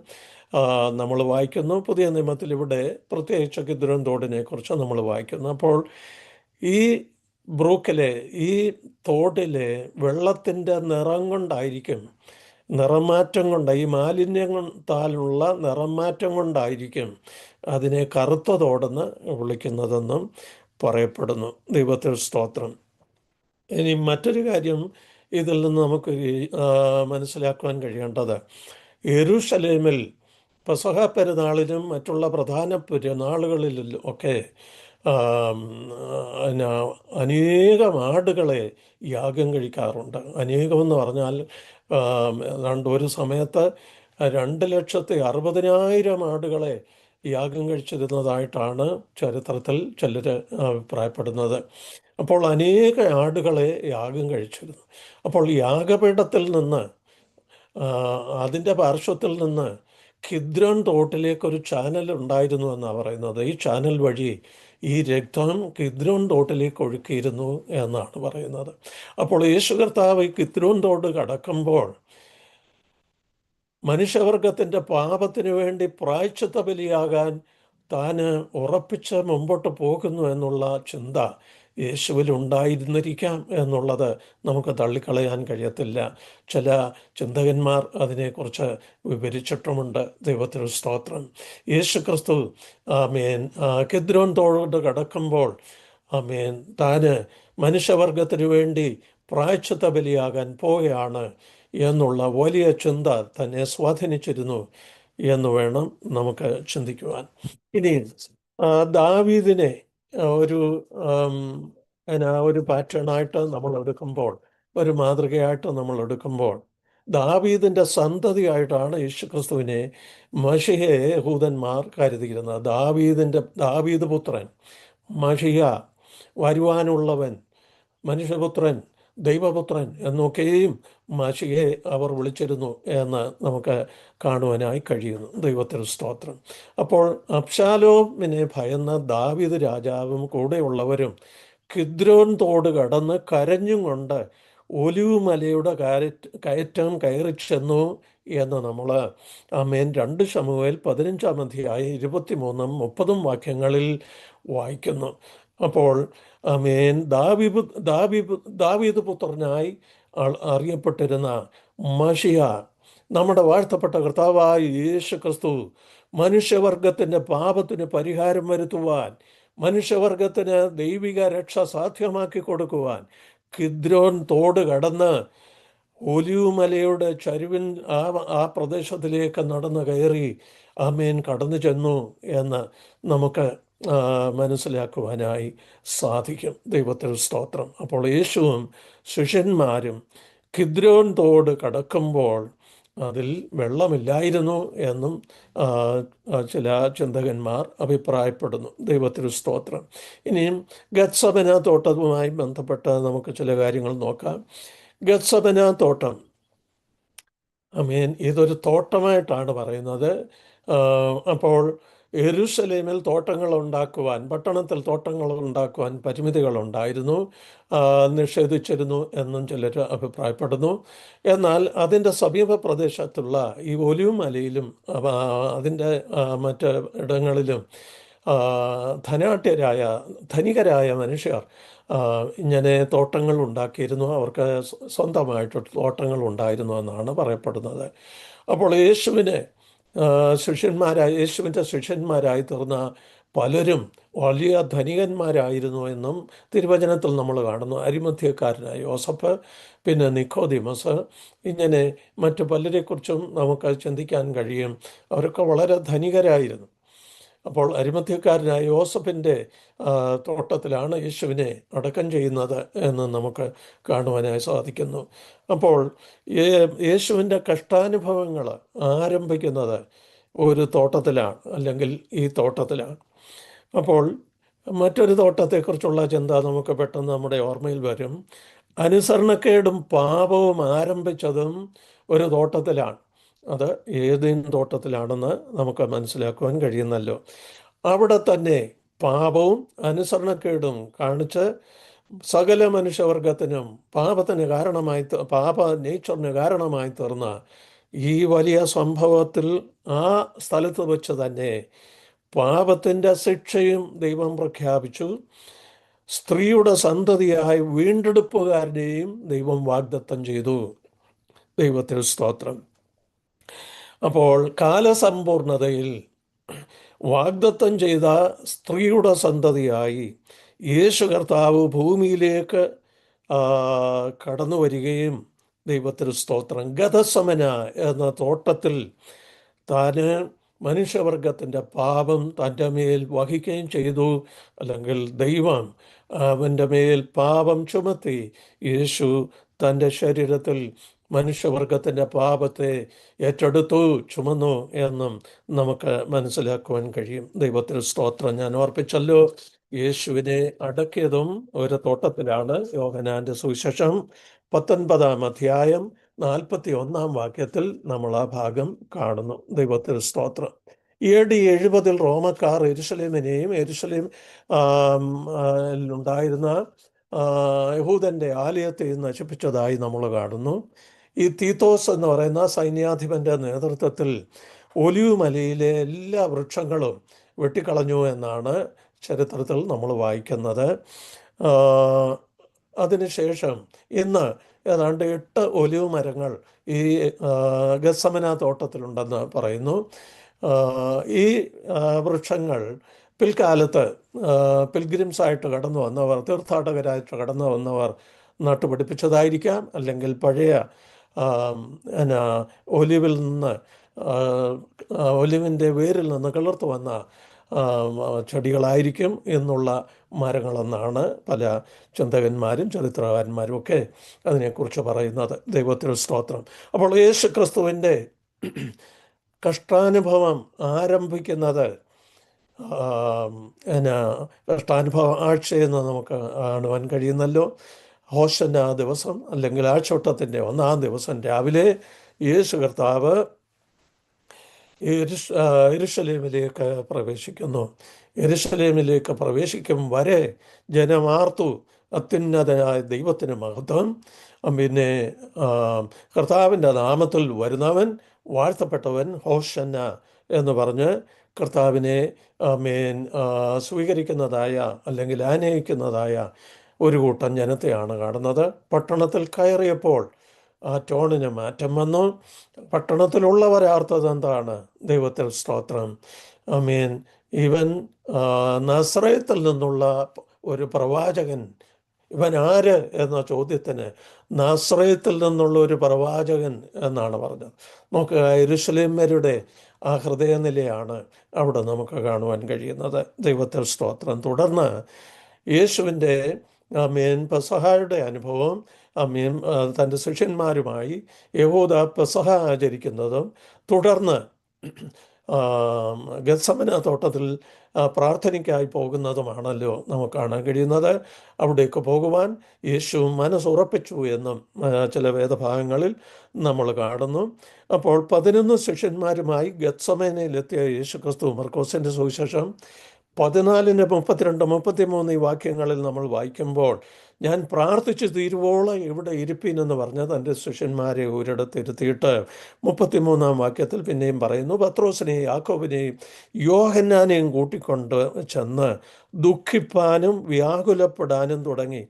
നമ്മൾ വായിക്കുന്നു, പുതിയ നിയമത്തിൽ ഇവിടെ പ്രത്യേകിച്ച് കിദ്രോൻ തോടിനെ കുറിച്ച് നമ്മൾ വായിക്കുന്നു. അപ്പോൾ ഈ ബ്രൂക്കിലെ, ഈ തോട്ടിലെ വെള്ളത്തിൻ്റെ നിറം കൊണ്ടായിരിക്കും, നിറമാറ്റം കൊണ്ട്, ഈ മാലിന്യത്താലുള്ള നിറമാറ്റം കൊണ്ടായിരിക്കും അതിനെ കറുത്ത തോടെന്ന് വിളിക്കുന്നതെന്നും പറയപ്പെടുന്നു. ദൈവത്തിന് സ്തോത്രം. ഇനി മറ്റൊരു കാര്യം ഇതിൽ നിന്ന് നമുക്ക് മനസ്സിലാക്കുവാൻ കഴിയേണ്ടത്, യെരൂശലേമിൽ പെസഹ പെരുന്നാളിലും മറ്റുള്ള പ്രധാന പെരുന്നാളുകളിലും ഒക്കെ പിന്നെ അനേകം ആടുകളെ യാഗം കഴിക്കാറുണ്ട്. അനേകമെന്ന് പറഞ്ഞാൽ ഏതാണ്ട് ഒരു സമയത്ത് 2,60,000 ആടുകളെ യാഗം കഴിച്ചിരുന്നതായിട്ടാണ് ചരിത്രത്തിൽ ചിലർ അഭിപ്രായപ്പെടുന്നത്. അപ്പോൾ അനേക ആടുകളെ യാഗം കഴിച്ചിരുന്നു. അപ്പോൾ യാഗപീഠത്തിൽ നിന്ന്, അതിൻ്റെ പാർശ്വത്തിൽ നിന്ന് കിദ്രോൻ തോട്ടിലേക്കൊരു ചാനൽ ഉണ്ടായിരുന്നു എന്നാണ് പറയുന്നത്. ഈ ചാനൽ വഴി ഈ രക്തം കിദ്രോൻ തോട്ടിലേക്ക് ഒഴുക്കിയിരുന്നു എന്നാണ് പറയുന്നത്. അപ്പോൾ യേശു കർത്താവ് ഈ കിദ്രോൻ തോട് കടക്കുമ്പോൾ മനുഷ്യവർഗത്തിൻ്റെ പാപത്തിനു വേണ്ടി പ്രായശ്ചിത്ത ബലിയാകാൻ താൻ ഉറപ്പിച്ച് മുമ്പോട്ട് പോകുന്നു എന്നുള്ള ചിന്ത യേശുവിൽ ഉണ്ടായിരുന്നിരിക്കാം എന്നുള്ളത് നമുക്ക് തള്ളിക്കളയാൻ കഴിയത്തില്ല. ചില ചിന്തകന്മാർ അതിനെക്കുറിച്ച് വിവരിച്ചിട്ടുമുണ്ട്. ദൈവത്തിന് സ്തോത്രം. യേശു ക്രിസ്തു കിദ്രോൻ തോട് കടക്കുമ്പോൾ താൻ മനുഷ്യവർഗത്തിനു വേണ്ടി പ്രായശ്ചിത്ത ബലിയാകാൻ പോവുകയാണ് എന്നുള്ള വലിയ ചിന്ത തന്നെ സ്വാധീനിച്ചിരുന്നു എന്ന് വേണം നമുക്ക് ചിന്തിക്കുവാൻ. ഇനി ദാവീദിനെ ഒരു ഒരു പാറ്റേണായിട്ട് നമ്മൾ എടുക്കുമ്പോൾ, ഒരു മാതൃകയായിട്ട് നമ്മൾ എടുക്കുമ്പോൾ, ദാവീദിൻ്റെ സന്തതിയായിട്ടാണ് യേശുക്രിസ്തുവിനെ മശിഹയെ യഹൂദന്മാർ കരുതിയിരുന്നത്. ദാവീദ് പുത്രൻ, മശിഹ, വരുവാനുള്ളവൻ, മനുഷ്യപുത്രൻ, ദൈവപുത്രൻ എന്നൊക്കെയും മശിഹയെ അവർ വിളിച്ചിരുന്നു എന്ന് നമുക്ക് കാണുവാനായി കഴിയുന്നു. ദൈവത്തിന് സ്തോത്രം. അപ്പോൾ അബ്ശാലോമിനെ ഭയന്ന ദാവീദ് രാജാവും കൂടെയുള്ളവരും കിദ്രോൻ തോട് കടന്ന് കരഞ്ഞും കൊണ്ട് ഒലിവ് മലയുടെ കയറ്റം കയറി ചെന്നു എന്ന് നമ്മൾ 2 ശമൂവേൽ 15 അധ്യായം 23-30 വാക്യങ്ങളിൽ വായിക്കുന്നു. അപ്പോൾ ദാവീദ് പുത്രനായി അറിയപ്പെട്ടിരുന്ന മശിഹ, നമ്മുടെ വാഴ്ത്തപ്പെട്ട കർത്താവായ യേശു ക്രിസ്തു, മനുഷ്യവർഗത്തിൻ്റെ പാപത്തിന് പരിഹാരം വരുത്തുവാൻ, മനുഷ്യവർഗത്തിന് ദൈവിക രക്ഷ സാധ്യമാക്കി കൊടുക്കുവാൻ കിദ്രോൻ തോട് കടന്ന് ഒലിവ് മലയുടെ ചരിവിൻ ആ പ്രദേശത്തിലേക്ക് നടന്നു കയറി കടന്നു ചെന്നു എന്ന് നമുക്ക് മനസ്സിലാക്കുവാനായി സാധിക്കും. ദൈവത്തിന് സ്തോത്രം. അപ്പോൾ യേശുവും ശിഷ്യന്മാരും കിദ്രോൻ തോട് കടക്കുമ്പോൾ അതിൽ വെള്ളമില്ലായിരുന്നു എന്നും ചില ചിന്തകന്മാർ അഭിപ്രായപ്പെടുന്നു. ദൈവത്തിന് സ്തോത്രം. ഇനിയും ഗത്സമന തോട്ടവുമായി ബന്ധപ്പെട്ട് നമുക്ക് ചില കാര്യങ്ങൾ നോക്കാം. ഗത്സമന തോട്ടം, ഇതൊരു തോട്ടമായിട്ടാണ് പറയുന്നത്. അപ്പോൾ യെരൂശലേമിൽ തോട്ടങ്ങൾ ഉണ്ടാക്കുവാൻ, പട്ടണത്തിൽ തോട്ടങ്ങൾ ഉണ്ടാക്കുവാൻ പരിമിതികളുണ്ടായിരുന്നു, നിഷേധിച്ചിരുന്നു എന്നും ചിലർ അഭിപ്രായപ്പെടുന്നു. എന്നാൽ അതിൻ്റെ സമീപ പ്രദേശത്തുള്ള ഈ ഒലിവ് മലയിലും അതിൻ്റെ മറ്റ് ഇടങ്ങളിലും ധനികരായ മനുഷ്യർ ഇങ്ങനെ തോട്ടങ്ങൾ ഉണ്ടാക്കിയിരുന്നു. അവർക്ക് സ്വന്തമായിട്ട് തോട്ടങ്ങൾ ഉണ്ടായിരുന്നു എന്നാണ് പറയപ്പെടുന്നത്. അപ്പോൾ യേശുവിൻ്റെ ശിഷ്യന്മാരായി തീർന്ന പലരും വലിയ ധനികന്മാരായിരുന്നു എന്നും തിരുവചനത്തിൽ നമ്മൾ കാണുന്നു. അരിമധ്യക്കാരനായ യോസഫ്, പിന്നെ നിക്കോദിമസ്, ഇങ്ങനെ മറ്റു പലരെക്കുറിച്ചും നമുക്ക് ചിന്തിക്കാൻ കഴിയും. അവരൊക്കെ വളരെ ധനികരായിരുന്നു. അപ്പോൾ അരിമത്യക്കാരനായ യോസഫിൻ്റെ തോട്ടത്തിലാണ് യേശുവിനെ അടക്കം ചെയ്യുന്നത് എന്ന് നമുക്ക് കാണുവാനായി സാധിക്കുന്നു. അപ്പോൾ യേശുവിൻ്റെ കഷ്ടാനുഭവങ്ങൾ ആരംഭിക്കുന്നത് ഒരു തോട്ടത്തിലാണ്, അല്ലെങ്കിൽ ഈ തോട്ടത്തിലാണ്. അപ്പോൾ മറ്റൊരു തോട്ടത്തെക്കുറിച്ചുള്ള ചിന്ത നമുക്ക് പെട്ടെന്ന് നമ്മുടെ ഓർമ്മയിൽ വരും. അനുസരണക്കേടും പാപവും ആരംഭിച്ചതും ഒരു തോട്ടത്തിലാണ്. അത് ഏതേൻ തോട്ടത്തിലാണെന്ന് നമുക്ക് മനസ്സിലാക്കുവാൻ കഴിയുന്നല്ലോ. അവിടെ തന്നെ പാപവും അനുസരണക്കേടും കാണിച്ച് സകല മനുഷ്യവർഗത്തിനും പാപത്തിന് കാരണമായി പാപ നേച്ചറിന് കാരണമായി തീർന്ന ഈ വലിയ സംഭവത്തിൽ ആ സ്ഥലത്ത് വെച്ച് തന്നെ പാപത്തിൻ്റെ ശിക്ഷയും ദൈവം പ്രഖ്യാപിച്ചു. സ്ത്രീയുടെ സന്തതിയായി വീണ്ടെടുപ്പുകാരനെയും ദൈവം വാഗ്ദത്തം ചെയ്തു. ദൈവത്തിൽ സ്തോത്രം. അപ്പോൾ കാലസമ്പൂർണതയിൽ വാഗ്ദത്തം ചെയ്ത സ്ത്രീയുടെ സന്തതിയായി യേശു കർത്താവ് ഭൂമിയിലേക്ക് കടന്നു വരികയും, ദൈവത്തിൽ സ്തോത്രം, ഗതസമന എന്ന തോട്ടത്തിൽ താന് മനുഷ്യവർഗത്തിൻ്റെ പാപം തൻ്റെ മേൽ വഹിക്കുകയും ചെയ്തു. അല്ലെങ്കിൽ ദൈവം അവൻ്റെ മേൽ പാപം ചുമത്തി യേശു തൻ്റെ ശരീരത്തിൽ മനുഷ്യവർഗത്തിൻ്റെ പാപത്തെ ഏറ്റെടുത്തു, ചുമന്നു എന്നും നമുക്ക് മനസ്സിലാക്കുവാൻ കഴിയും. ദൈവത്തിൽ സ്തോത്രം. ഞാൻ ഓർപ്പിച്ചല്ലോ, യേശുവിനെ അടക്കിയതും ഒരു തോട്ടത്തിലാണ്. യോഹന്നാൻ്റെ സുവിശേഷം 19-ാം അധ്യായം 41-ാം വാക്യത്തിൽ നമ്മൾ ആ ഭാഗം കാണുന്നു. ദൈവത്തിൽ സ്തോത്രം. AD 70 റോമക്കാർ യെരുശലേമിനെയും യെരുശലേം ഉണ്ടായിരുന്ന യഹൂദൻ്റെ ആലയത്തെയും നശിപ്പിച്ചതായി നമ്മൾ കാണുന്നു. ഈ തീത്തോസ് എന്ന് പറയുന്ന സൈന്യാധിപൻ്റെ നേതൃത്വത്തിൽ ഒലിവ് മലയിലെ എല്ലാ വൃക്ഷങ്ങളും വെട്ടിക്കളഞ്ഞു എന്നാണ് ചരിത്രത്തിൽ നമ്മൾ വായിക്കുന്നത്. അതിനുശേഷം ഇന്ന് ഏതാണ്ട് 8 ഒലിവ് മരങ്ങൾ ഈ ഗത്സമന തോട്ടത്തിലുണ്ടെന്ന് പറയുന്നു. ഈ വൃക്ഷങ്ങൾ പിൽക്കാലത്ത് പിൽഗ്രിംസായിട്ട് കടന്നു വന്നവർ, തീർത്ഥാടകരായിട്ട് കടന്നു വന്നവർ നട്ടുപിടിപ്പിച്ചതായിരിക്കാം. അല്ലെങ്കിൽ പഴയ ഒലിവിൽ നിന്ന്, ഒലിവിൻ്റെ വേരിൽ നിന്ന് കിളിർത്തു വന്ന ചെടികളായിരിക്കും എന്നുള്ള മരങ്ങളെന്നാണ് പല ചിന്തകന്മാരും ചരിത്രകാരന്മാരും ഒക്കെ അതിനെക്കുറിച്ച് പറയുന്നത്. ദൈവത്തിൽ സ്തോത്രം. അപ്പോൾ യേശു ക്രിസ്തുവിൻ്റെ കഷ്ടാനുഭവം ആരംഭിക്കുന്നത് കഷ്ടാനുഭവ ആഴ്ചയെന്ന് നമുക്ക് കാണുവാൻ കഴിയുന്നല്ലോ. ഹോശന്ന ദിവസം, അല്ലെങ്കിൽ ആഴ്ചവട്ടത്തിൻ്റെ 1-ാം ദിവസം രാവിലെ യേശു കർത്താവ് യെരുശലേമിലേക്ക് പ്രവേശിക്കുന്നു. യെരുശലേമിലേക്ക് പ്രവേശിക്കും വരെ ജനമാർത്തു അത്യുന്നതനായ ദൈവത്തിന് മഹത്വം. പിന്നെ കർത്താവിൻ്റെ നാമത്തിൽ വരുന്നവൻ വാഴ്ത്തപ്പെട്ടവൻ, ഹോശന്ന എന്ന് പറഞ്ഞ് കർത്താവിനെ സ്വീകരിക്കുന്നതായ, അല്ലെങ്കിൽ ആനയിക്കുന്നതായ ഒരു കൂട്ടം ജനത്തെയാണ് കാണുന്നത്. പട്ടണത്തിൽ കയറിയപ്പോൾ ആ ടോണിന് മാറ്റം വന്നു. പട്ടണത്തിലുള്ളവരാർത്തത് എന്താണ്? ദൈവത്തിൽ സ്തോത്രം. ഇവൻ നസ്രയത്തിൽ നിന്നുള്ള ഒരു പ്രവാചകൻ. ഇവൻ ആര് എന്ന ചോദ്യത്തിന് നസ്രയത്തിൽ നിന്നുള്ള ഒരു പ്രവാചകൻ എന്നാണ് പറഞ്ഞത്. നോക്കുക, യെരുശലേമ്യരുടെ ആ ഹൃദയനിലയാണ് അവിടെ നമുക്ക് കാണുവാൻ കഴിയുന്നത്. ദൈവത്തിൽ സ്തോത്രം. തുടർന്ന് യേശുവിൻ്റെ പെസഹയുടെ അനുഭവം, തൻ്റെ ശിഷ്യന്മാരുമായി യഹൂദ പെസഹ ആചരിക്കുന്നതും, തുടർന്ന് ഗത്സമന തോട്ടത്തിൽ പ്രാർത്ഥനയ്ക്കായി പോകുന്നതുമാണല്ലോ നമുക്ക് കാണാൻ കഴിയുന്നത്. അവിടേക്ക് പോകുവാൻ യേശു മനസ്സുറപ്പിച്ചു എന്നും ചില വേദഭാഗങ്ങളിൽ നമ്മൾ കാണുന്നു. അപ്പോൾ 11 ശിഷ്യന്മാരുമായി ഗത്സമനയിലെത്തിയ യേശു ക്രിസ്തു, മർക്കോസിൻ്റെ സുവിശേഷം 14:32-33 ഈ വാക്യങ്ങളിൽ നമ്മൾ വായിക്കുമ്പോൾ, ഞാൻ പ്രാർത്ഥിച്ചു തീരുവോളം ഇവിടെ ഇരിപ്പീനെന്ന് പറഞ്ഞ് തൻ്റെ ശിഷ്യന്മാരെ ഒരിടത്തിരുത്തിയിട്ട് 33-ാം വാക്യത്തിൽ പിന്നെയും പറയുന്നു, പത്രോസിനെയും യാക്കോബിനെയും യോഹന്നാനെയും കൂട്ടിക്കൊണ്ട് ചെന്ന് ദുഃഖിപ്പാനും വ്യാകുലപ്പെടാനും തുടങ്ങി.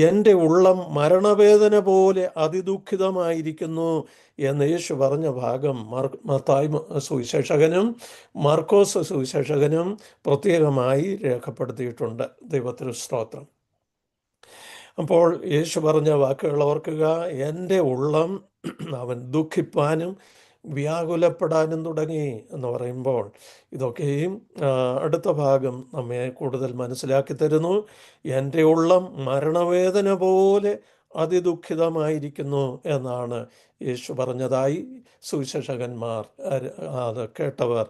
എൻ്റെ ഉള്ളം മരണവേദന പോലെ അതിദുഃഖിതമായിരിക്കുന്നു എന്ന് യേശു പറഞ്ഞ ഭാഗം മത്തായി സുവിശേഷകനും മാർക്കോസ് സുവിശേഷകനും പ്രത്യേകമായി രേഖപ്പെടുത്തിയിട്ടുണ്ട്. ദൈവത്തിന് സ്തോത്രം. അപ്പോൾ യേശു പറഞ്ഞ വാക്കുകൾ ഓർക്കുക. എൻ്റെ ഉള്ളം അവൻ ദുഃഖിപ്പാനും വ്യാകുലപ്പെടാനും തുടങ്ങി എന്ന് പറയുമ്പോൾ ഇതൊക്കെയും അടുത്ത ഭാഗം നമ്മെ കൂടുതൽ മനസ്സിലാക്കി തരുന്നു. എൻ്റെ ഉള്ളം മരണവേദന പോലെ അതിദുഃഖിതമായിരിക്കുന്നു എന്നാണ് യേശു പറഞ്ഞതായി സുവിശേഷകന്മാർ അത് കേട്ടവർ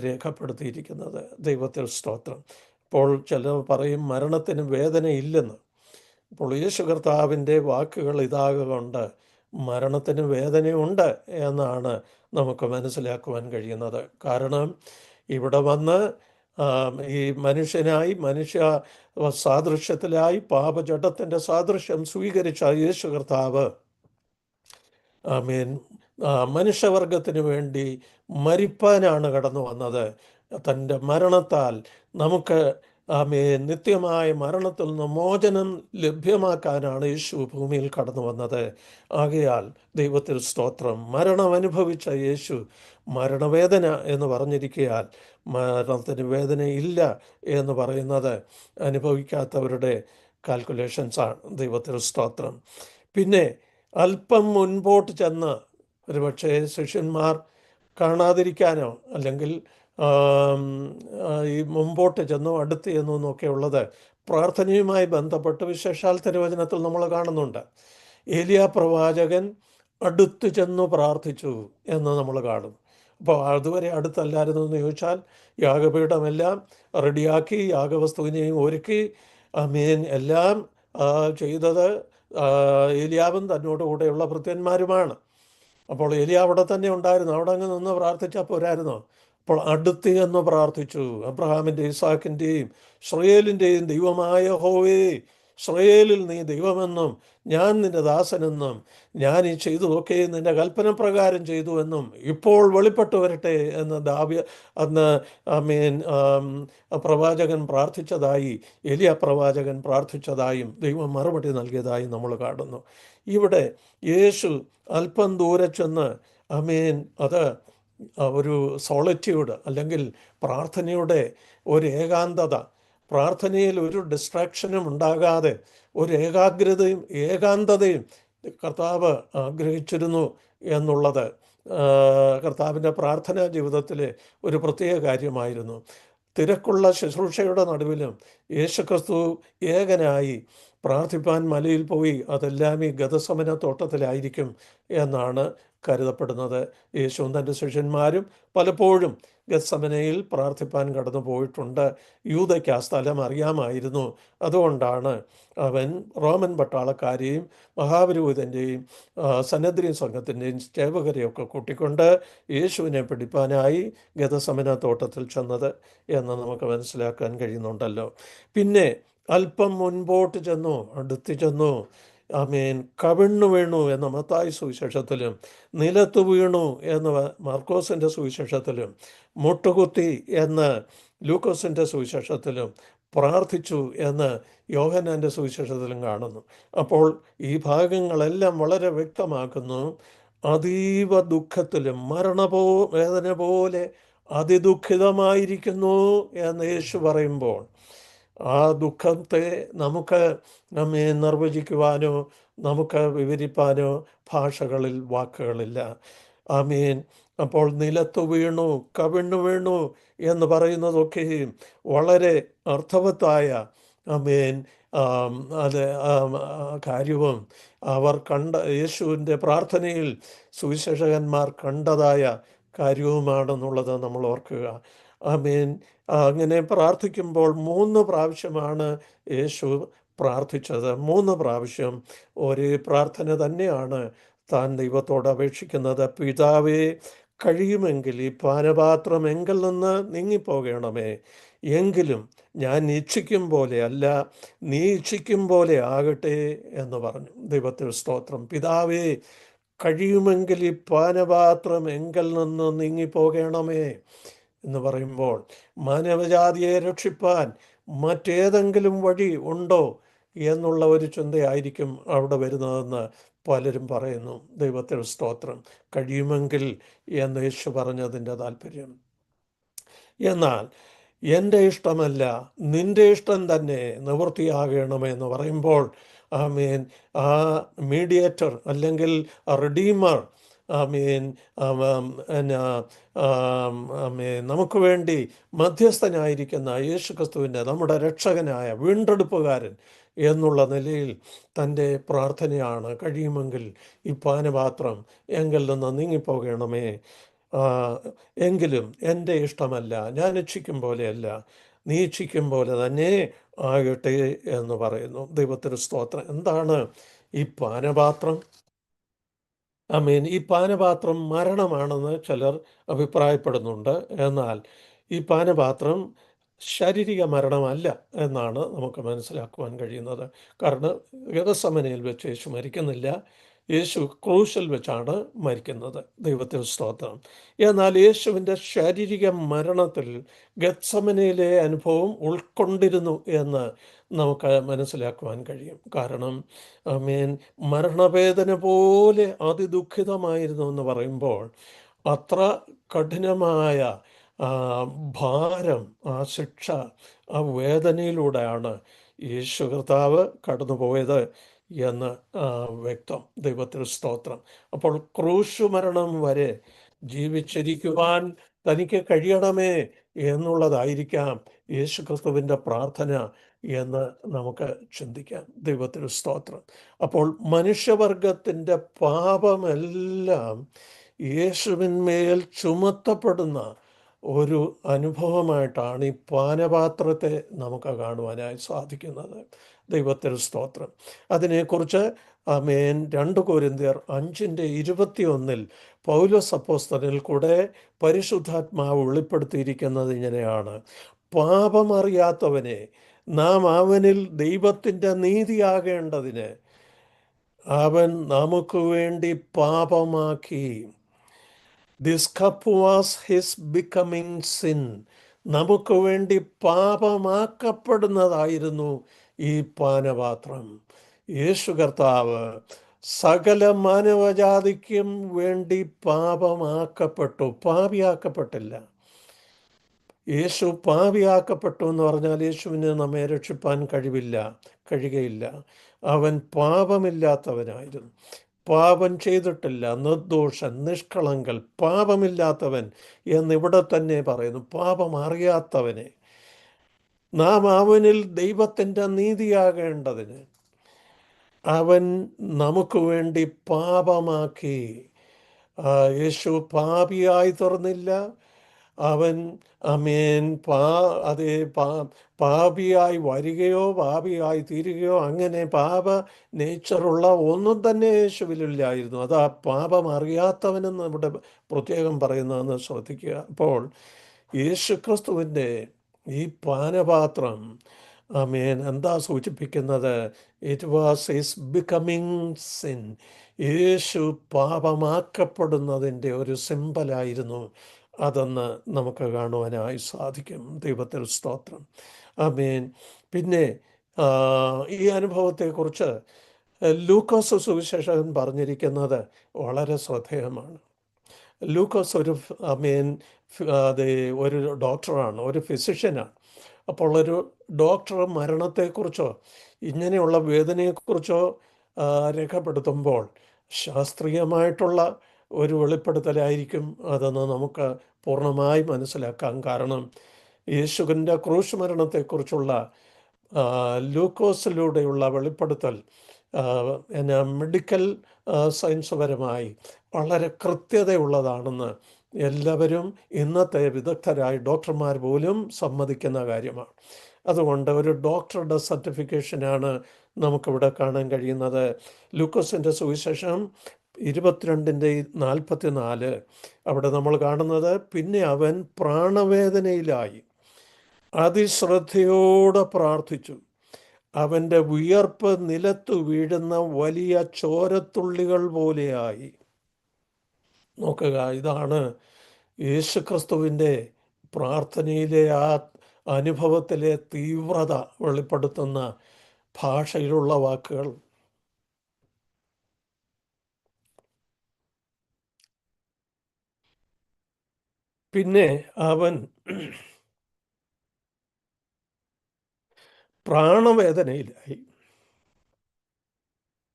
രേഖപ്പെടുത്തിയിരിക്കുന്നത്. ദൈവത്തിൽ സ്തോത്രം. ഇപ്പോൾ ചിലർ പറയും മരണത്തിന് വേദനയില്ലെന്ന്. അപ്പോൾ യേശു കർത്താവിൻ്റെ വാക്കുകൾ ഇതാകൊണ്ട് മരണത്തിന് വേദനയുണ്ട് എന്നാണ് നമുക്ക് മനസ്സിലാക്കുവാൻ കഴിയുന്നത്. കാരണം ഇവിടെ വന്ന് ഈ മനുഷ്യനായി, മനുഷ്യ സാദൃശ്യത്തിലായി, പാപജഡത്തിൻ്റെ സാദൃശ്യം സ്വീകരിച്ച യേശു കർത്താവ് ആമേൻ മനുഷ്യവർഗത്തിന് വേണ്ടി മരിപ്പാനാണ് കടന്നു വന്നത്. തൻ്റെ മരണത്താൽ നമുക്ക് നിത്യമായ മരണത്തിൽ നിന്ന് മോചനം ലഭ്യമാക്കാനാണ് യേശു ഭൂമിയിൽ കടന്നു വന്നത്. ആകയാൽ ദൈവത്തിൽ സ്തോത്രം. മരണം അനുഭവിച്ച യേശു മരണവേദന എന്ന് പറഞ്ഞിരിക്കയാൽ മരണത്തിന് വേദനയില്ല എന്ന് പറയുന്നത് അനുഭവിക്കാത്തവരുടെ കാൽക്കുലേഷൻസാണ്. ദൈവത്തിൽ സ്തോത്രം. പിന്നെ അല്പം മുൻപോട്ട് ചെന്ന് ഒരുപക്ഷെ ശിഷ്യന്മാർ കാണാതിരിക്കാനോ അല്ലെങ്കിൽ ഈ മുമ്പോട്ട് ചെന്നോ അടുത്ത് ചെന്നോ എന്നൊക്കെ ഉള്ളത് പ്രാർത്ഥനയുമായി ബന്ധപ്പെട്ട് വിശേഷാൽ തിരുവചനത്തിൽ നമ്മൾ കാണുന്നുണ്ട്. ഏലിയാ പ്രവാചകൻ അടുത്ത് ചെന്നു പ്രാർത്ഥിച്ചു എന്ന് നമ്മൾ കാണും. അപ്പോൾ അതുവരെ അടുത്തല്ലായിരുന്നു എന്ന് ചോദിച്ചാൽ യാഗപീഠമെല്ലാം റെഡിയാക്കി, യാഗവസ്തുവിനെയും ഒരുക്കി, എല്ലാം ചെയ്തത് ഏലിയാവും തന്നോട് കൂടെയുള്ള ഭൃത്യന്മാരുമാണ്. അപ്പോൾ ഏലിയ അവിടെ തന്നെ ഉണ്ടായിരുന്നു. അവിടെ അങ്ങ് നിന്ന് പ്രാർത്ഥിച്ചാൽ പോരായിരുന്നോ? അപ്പോൾ അടുത്ത് എന്ന് പ്രാർത്ഥിച്ചു. അബ്രഹാമിൻ്റെ, ഇസാക്കിൻ്റെയും ഇസ്രായേലിൻ്റെയും ദൈവമായ യഹോവേ, ഇസ്രായേലിൽ നീ ദൈവമെന്നും ഞാൻ നിന്റെ ദാസനെന്നും ഞാൻ ഈ ചെയ്തതൊക്കെ നിന്റെ കൽപ്പന പ്രകാരം ചെയ്തു എന്നും ഇപ്പോൾ വെളിപ്പെട്ടു വരട്ടെ എന്ന് അന്ന് പ്രവാചകൻ പ്രാർത്ഥിച്ചതായി, എലിയ പ്രവാചകൻ പ്രാർത്ഥിച്ചതായും ദൈവം മറുപടി നൽകിയതായും നമ്മൾ കാണുന്നു. ഇവിടെ യേശു അല്പം ദൂരെ ചെന്ന് അത് ഒരു സോളിറ്റ്യൂഡ് അല്ലെങ്കിൽ പ്രാർത്ഥനയുടെ ഒരു ഏകാന്തത, പ്രാർത്ഥനയിൽ ഒരു ഡിസ്ട്രാക്ഷനും ഉണ്ടാകാതെ ഒരു ഏകാന്തതയും കർത്താവ് ആഗ്രഹിച്ചിരുന്നു എന്നുള്ളത് കർത്താവിൻ്റെ പ്രാർത്ഥനാ ജീവിതത്തിലെ ഒരു പ്രത്യേക കാര്യമായിരുന്നു. തിരക്കുള്ള ശുശ്രൂഷയുടെ നടുവിലും യേശുക്രിസ്തു ഏകനായി പ്രാർത്ഥിപ്പാൻ മലയിൽ പോയി. അതെല്ലാം ഈ ഗതസമന തോട്ടത്തിലായിരിക്കും എന്നാണ് കരുതപ്പെടുന്നത്. യേശുവും തൻ്റെ ശിഷ്യന്മാരും പലപ്പോഴും ഗത്സമനയിൽ പ്രാർത്ഥിപ്പാൻ കടന്നു പോയിട്ടുണ്ട്. യൂദയ്ക്ക് ആ സ്ഥലം അറിയാമായിരുന്നു. അതുകൊണ്ടാണ് അവൻ റോമൻ പട്ടാളക്കാരെയും മഹാപുരോഹിതൻ്റെയും സന്നദ്രീൻ സംഘത്തിൻ്റെയും സേവകരെയൊക്കെ കൂട്ടിക്കൊണ്ട് യേശുവിനെ പിടിപ്പാനായി ഗതസമന തോട്ടത്തിൽ ചെന്നത് എന്ന് നമുക്ക് മനസ്സിലാക്കാൻ കഴിയുന്നുണ്ടല്ലോ. പിന്നെ അല്പം മുൻപോട്ട് ചെന്നു, അടുത്ത് ചെന്നു, കവിണ്ണു വീണു എന്ന മത്തായി സുവിശേഷത്തിലും നിലത്ത് വീണു എന്ന് മാർക്കോസിൻ്റെ സുവിശേഷത്തിലും മുട്ടുകുത്തി എന്ന് ലൂക്കോസിൻ്റെ സുവിശേഷത്തിലും പ്രാർത്ഥിച്ചു എന്ന് യോഹന്നാൻ്റെ സുവിശേഷത്തിലും കാണുന്നു. അപ്പോൾ ഈ ഭാഗങ്ങളെല്ലാം വളരെ വ്യക്തമാക്കുന്നു. അതീവ ദുഃഖത്തിലും വേദന പോലെ അതിദുഃഖിതമായിരിക്കുന്നു എന്ന് യേശു പറയുമ്പോൾ ആ ദുഃഖത്തെ നമുക്ക് നമ്മെ നിർവചിക്കുവാനോ നമുക്ക് വിവരിപ്പാനോ ഭാഷകളിൽ വാക്കുകളില്ല. അപ്പോൾ നിലത്തു വീണു, കവിണ്ണു വീണു എന്ന് പറയുന്നതൊക്കെയും വളരെ അർത്ഥവത്തായ അത് കാര്യവും അവർ യേശുവിൻ്റെ പ്രാർത്ഥനയിൽ സുവിശേഷകന്മാർ കണ്ടതായ കാര്യവുമാണെന്നുള്ളത് നമ്മൾ ഓർക്കുക. അങ്ങനെ പ്രാർത്ഥിക്കുമ്പോൾ 3 പ്രാവശ്യമാണ് യേശു പ്രാർത്ഥിച്ചത്. 3 പ്രാവശ്യം ഒരേ പ്രാർത്ഥന തന്നെയാണ് താൻ ദൈവത്തോട് അപേക്ഷിക്കുന്നത്. പിതാവേ, കഴിയുമെങ്കിൽ ഈ പാനപാത്രം എങ്കിൽ നിന്ന് നീങ്ങിപ്പോകണമേ, എങ്കിലും ഞാൻ ഇച്ഛിക്കും പോലെ അല്ല, നീ ഇച്ഛിക്കും പോലെ ആകട്ടെ എന്ന് പറഞ്ഞു. ദൈവത്തിൽ സ്തോത്രം. പിതാവേ, കഴിയുമെങ്കിൽ ഈ പാനപാത്രം എങ്കിൽ നിന്ന് നീങ്ങിപ്പോകണമേ എന്ന് പറയുമ്പോൾ മാനവജാതിയെ രക്ഷിപ്പാൻ മറ്റേതെങ്കിലും വഴി ഉണ്ടോ എന്നുള്ള ഒരു ചിന്തയായിരിക്കും അവിടെ വരുന്നതെന്ന് പലരും പറയുന്നു. ദൈവത്തിൽ സ്തോത്രം. കഴിയുമെങ്കിൽ എന്ന് യേശു പറഞ്ഞതിൻ്റെ താല്പര്യം. എന്നാൽ എൻ്റെ ഇഷ്ടമല്ല നിൻ്റെ ഇഷ്ടം തന്നെ നിവൃത്തിയാകണമെന്ന് പറയുമ്പോൾ ആ മീഡിയേറ്റർ അല്ലെങ്കിൽ റിഡീമർ ആമേൻ എന്നാ നമുക്ക് വേണ്ടി മധ്യസ്ഥനായിരിക്കുന്ന യേശു ക്രിസ്തുവിൻ്റെ നമ്മുടെ രക്ഷകനായ വീണ്ടെടുപ്പുകാരൻ എന്നുള്ള നിലയിൽ തൻ്റെ പ്രാർത്ഥനയാണ്, കഴിയുമെങ്കിൽ ഈ പാനപാത്രം എങ്കിൽ നിന്ന് നീങ്ങിപ്പോകണമേ. ആ, എങ്കിലും എൻ്റെ ഇഷ്ടമല്ല, ഞാൻ ഇച്ഛിക്കും പോലെയല്ല, നീ ഇച്ഛിക്കും പോലെ തന്നെ ആകട്ടെ എന്ന് പറയുന്നു. ദൈവത്തിന് സ്തോത്രം. എന്താണ് ഈ പാനപാത്രം? ആമേൻ. ഈ പാനപാത്രം മരണമാണെന്ന് ചിലർ അഭിപ്രായപ്പെടുന്നുണ്ട്. എന്നാൽ ഈ പാനപാത്രം ശാരീരിക മരണമല്ല എന്നാണ് നമുക്ക് മനസ്സിലാക്കുവാൻ കഴിയുന്നത്. കാരണം ഗെത്സമനയിൽ വെച്ച് യേശു മരിക്കുന്നില്ല, യേശു ക്രൂശിൽ വെച്ചാണ് മരിക്കുന്നത്. ദൈവത്തിന് സ്തോത്രം. എന്നാൽ യേശുവിൻ്റെ ശാരീരിക മരണത്തിൽ ഗെത്സമനയിലെ അനുഭവം ഉൾക്കൊണ്ടിരുന്നു എന്ന് നമുക്ക് മനസ്സിലാക്കുവാൻ കഴിയും. കാരണം ആമേൻ, മരണവേദന പോലെ അതിദുഃഖിതമായിരുന്നു എന്ന് പറയുമ്പോൾ അത്ര കഠിനമായ ആ, ഭാരം, ആ ശിക്ഷ, ആ വേദനയിലൂടെയാണ് യേശു കർത്താവ് കടന്നുപോയത് എന്ന് വ്യക്തം. ദൈവത്തിന് സ്തോത്രം. അപ്പോൾ ക്രൂശു മരണം വരെ ജീവിച്ചിരിക്കുവാൻ തനിക്ക് കഴിയണമേ എന്നുള്ളതായിരിക്കാം യേശു ക്രിസ്തുവിൻ്റെ പ്രാർത്ഥന എന്ന് നമുക്ക് ചിന്തിക്കാം. ദൈവത്തിന് സ്തോത്രം. അപ്പോൾ മനുഷ്യവർഗത്തിൻ്റെ പാപമെല്ലാം യേശുവിന്മേൽ ചുമത്തപ്പെടുന്ന ഒരു അനുഭവമായിട്ടാണ് ഈ പാനപാത്രത്തെ നമുക്ക് കാണുവാനായി സാധിക്കുന്നത്. ദൈവത്തിന് സ്തോത്രം. അതിനെക്കുറിച്ച് ആമേൻ 2 കൊരിന്ത്യർ 5:21 പൗലോസ് അപ്പോസ്തലനിൽ കൂടെ പരിശുദ്ധാത്മാവ് വെളിപ്പെടുത്തിയിരിക്കുന്നത് ഇങ്ങനെയാണ്: പാപമറിയാത്തവനെ നാം അവനിൽ ദൈവത്തിൻ്റെ നീതിയാകേണ്ടതിന് അവൻ നമുക്ക് വേണ്ടി പാപമാക്കി. This cup was his becoming sin. നമുക്ക് വേണ്ടി പാപമാക്കപ്പെടുന്നതായിരുന്നു ഈ പാനപാത്രം. യേശു കർത്താവ് സകല മാനവജാതിക്കും വേണ്ടി പാപമാക്കപ്പെട്ടു, പാപിയാക്കപ്പെട്ടില്ല. യേശു പാപിയാക്കപ്പെട്ടു എന്ന് പറഞ്ഞാൽ യേശുവിന് നമ്മെ രക്ഷിപ്പാൻ കഴിയുകയില്ല. അവൻ പാപമില്ലാത്തവനായിരുന്നു, പാപം ചെയ്തിട്ടില്ല, നിർദോഷൻ, നിഷ്കളങ്കൽ, പാപമില്ലാത്തവൻ എന്നിവിടെ തന്നെ പറയുന്നു. പാപം അറിയാത്തവനെ നാം അവനിൽ ദൈവത്തിൻ്റെ നീതിയാകേണ്ടതിന് അവൻ നമുക്ക് വേണ്ടി പാപമാക്കി. യേശു പാപിയായി തീർന്നില്ല. അവൻ അമേൻ അതേ പാപിയായി വരികയോ പാപിയായി തീരുകയോ അങ്ങനെ പാപ നേച്ചറുള്ള ഒന്നും തന്നെ യേശുവിലില്ലായിരുന്നു. അത് ആ പാപം അറിയാത്തവനെന്ന് ഇവിടെ പ്രത്യേകം പറയുന്നതെന്ന് ശ്രദ്ധിക്കുക. അപ്പോൾ യേശുക്രിസ്തുവിൻ്റെ ഈ പാനപാത്രം ആമേൻ എന്താ സൂചിപ്പിക്കുന്നത്? It was his becoming sin. യേശു പാപമാക്കപ്പെടുന്നതിൻ്റെ ഒരു സിമ്പലായിരുന്നു അതെന്ന് നമുക്ക് കാണുവാനായി സാധിക്കും. ദൈവത്തിൽ സ്തോത്രം. ആമേൻ. പിന്നെ ഈ അനുഭവത്തെക്കുറിച്ച് ലൂക്കോസ് സുവിശേഷകൻ പറഞ്ഞിരിക്കുന്നത് വളരെ ശ്രദ്ധേയമാണ്. ലൂക്കോസ് ഒരു ഡോക്ടറാണ്, ഒരു ഫിസിഷ്യനാണ്. അപ്പോൾ ഒരു ഡോക്ടർ മരണത്തെക്കുറിച്ചോ ഇങ്ങനെയുള്ള വേദനയെക്കുറിച്ചോ രേഖപ്പെടുത്തുമ്പോൾ ശാസ്ത്രീയമായിട്ടുള്ള ഒരു വെളിപ്പെടുത്തലായിരിക്കും അതെന്ന് നമുക്ക് പൂർണ്ണമായി മനസ്സിലാക്കാം. കാരണം യേശുവിൻ്റെ ക്രൂശ് മരണത്തെക്കുറിച്ചുള്ള ലൂക്കോസിലൂടെയുള്ള വെളിപ്പെടുത്തൽ മെഡിക്കൽ സയൻസ് പരമായി വളരെ കൃത്യതയുള്ളതാണെന്ന് എല്ലാവരും ഇന്നത്തെ വിദഗ്ധരായ ഡോക്ടർമാർ പോലും സമ്മതിക്കുന്ന കാര്യമാണ്. അതുകൊണ്ട് ഒരു ഡോക്ടറുടെ സർട്ടിഫിക്കേഷനാണ് നമുക്കിവിടെ കാണാൻ കഴിയുന്നത്. ലൂക്കോസിൻ്റെ സുവിശേഷം 22:44 അവിടെ നമ്മൾ കാണുന്നത്: പിന്നെ അവൻ പ്രാണവേദനയിലായി അതിശ്രദ്ധയോടെ പ്രാർത്ഥിച്ചു. അവൻ്റെ വിയർപ്പ് നിലത്തു വീഴുന്ന വലിയ ചോരത്തുള്ളികൾ പോലെയായി. നോക്കുക, ഇതാണ് യേശുക്രിസ്തുവിൻ്റെ പ്രാർത്ഥനയിലെ ആ അനുഭവത്തിലെ തീവ്രത വെളിപ്പെടുത്തുന്ന ഭാഷയിലുള്ള വാക്കുകൾ. പിന്നെ അവൻ പ്രാണവേദനയിലായി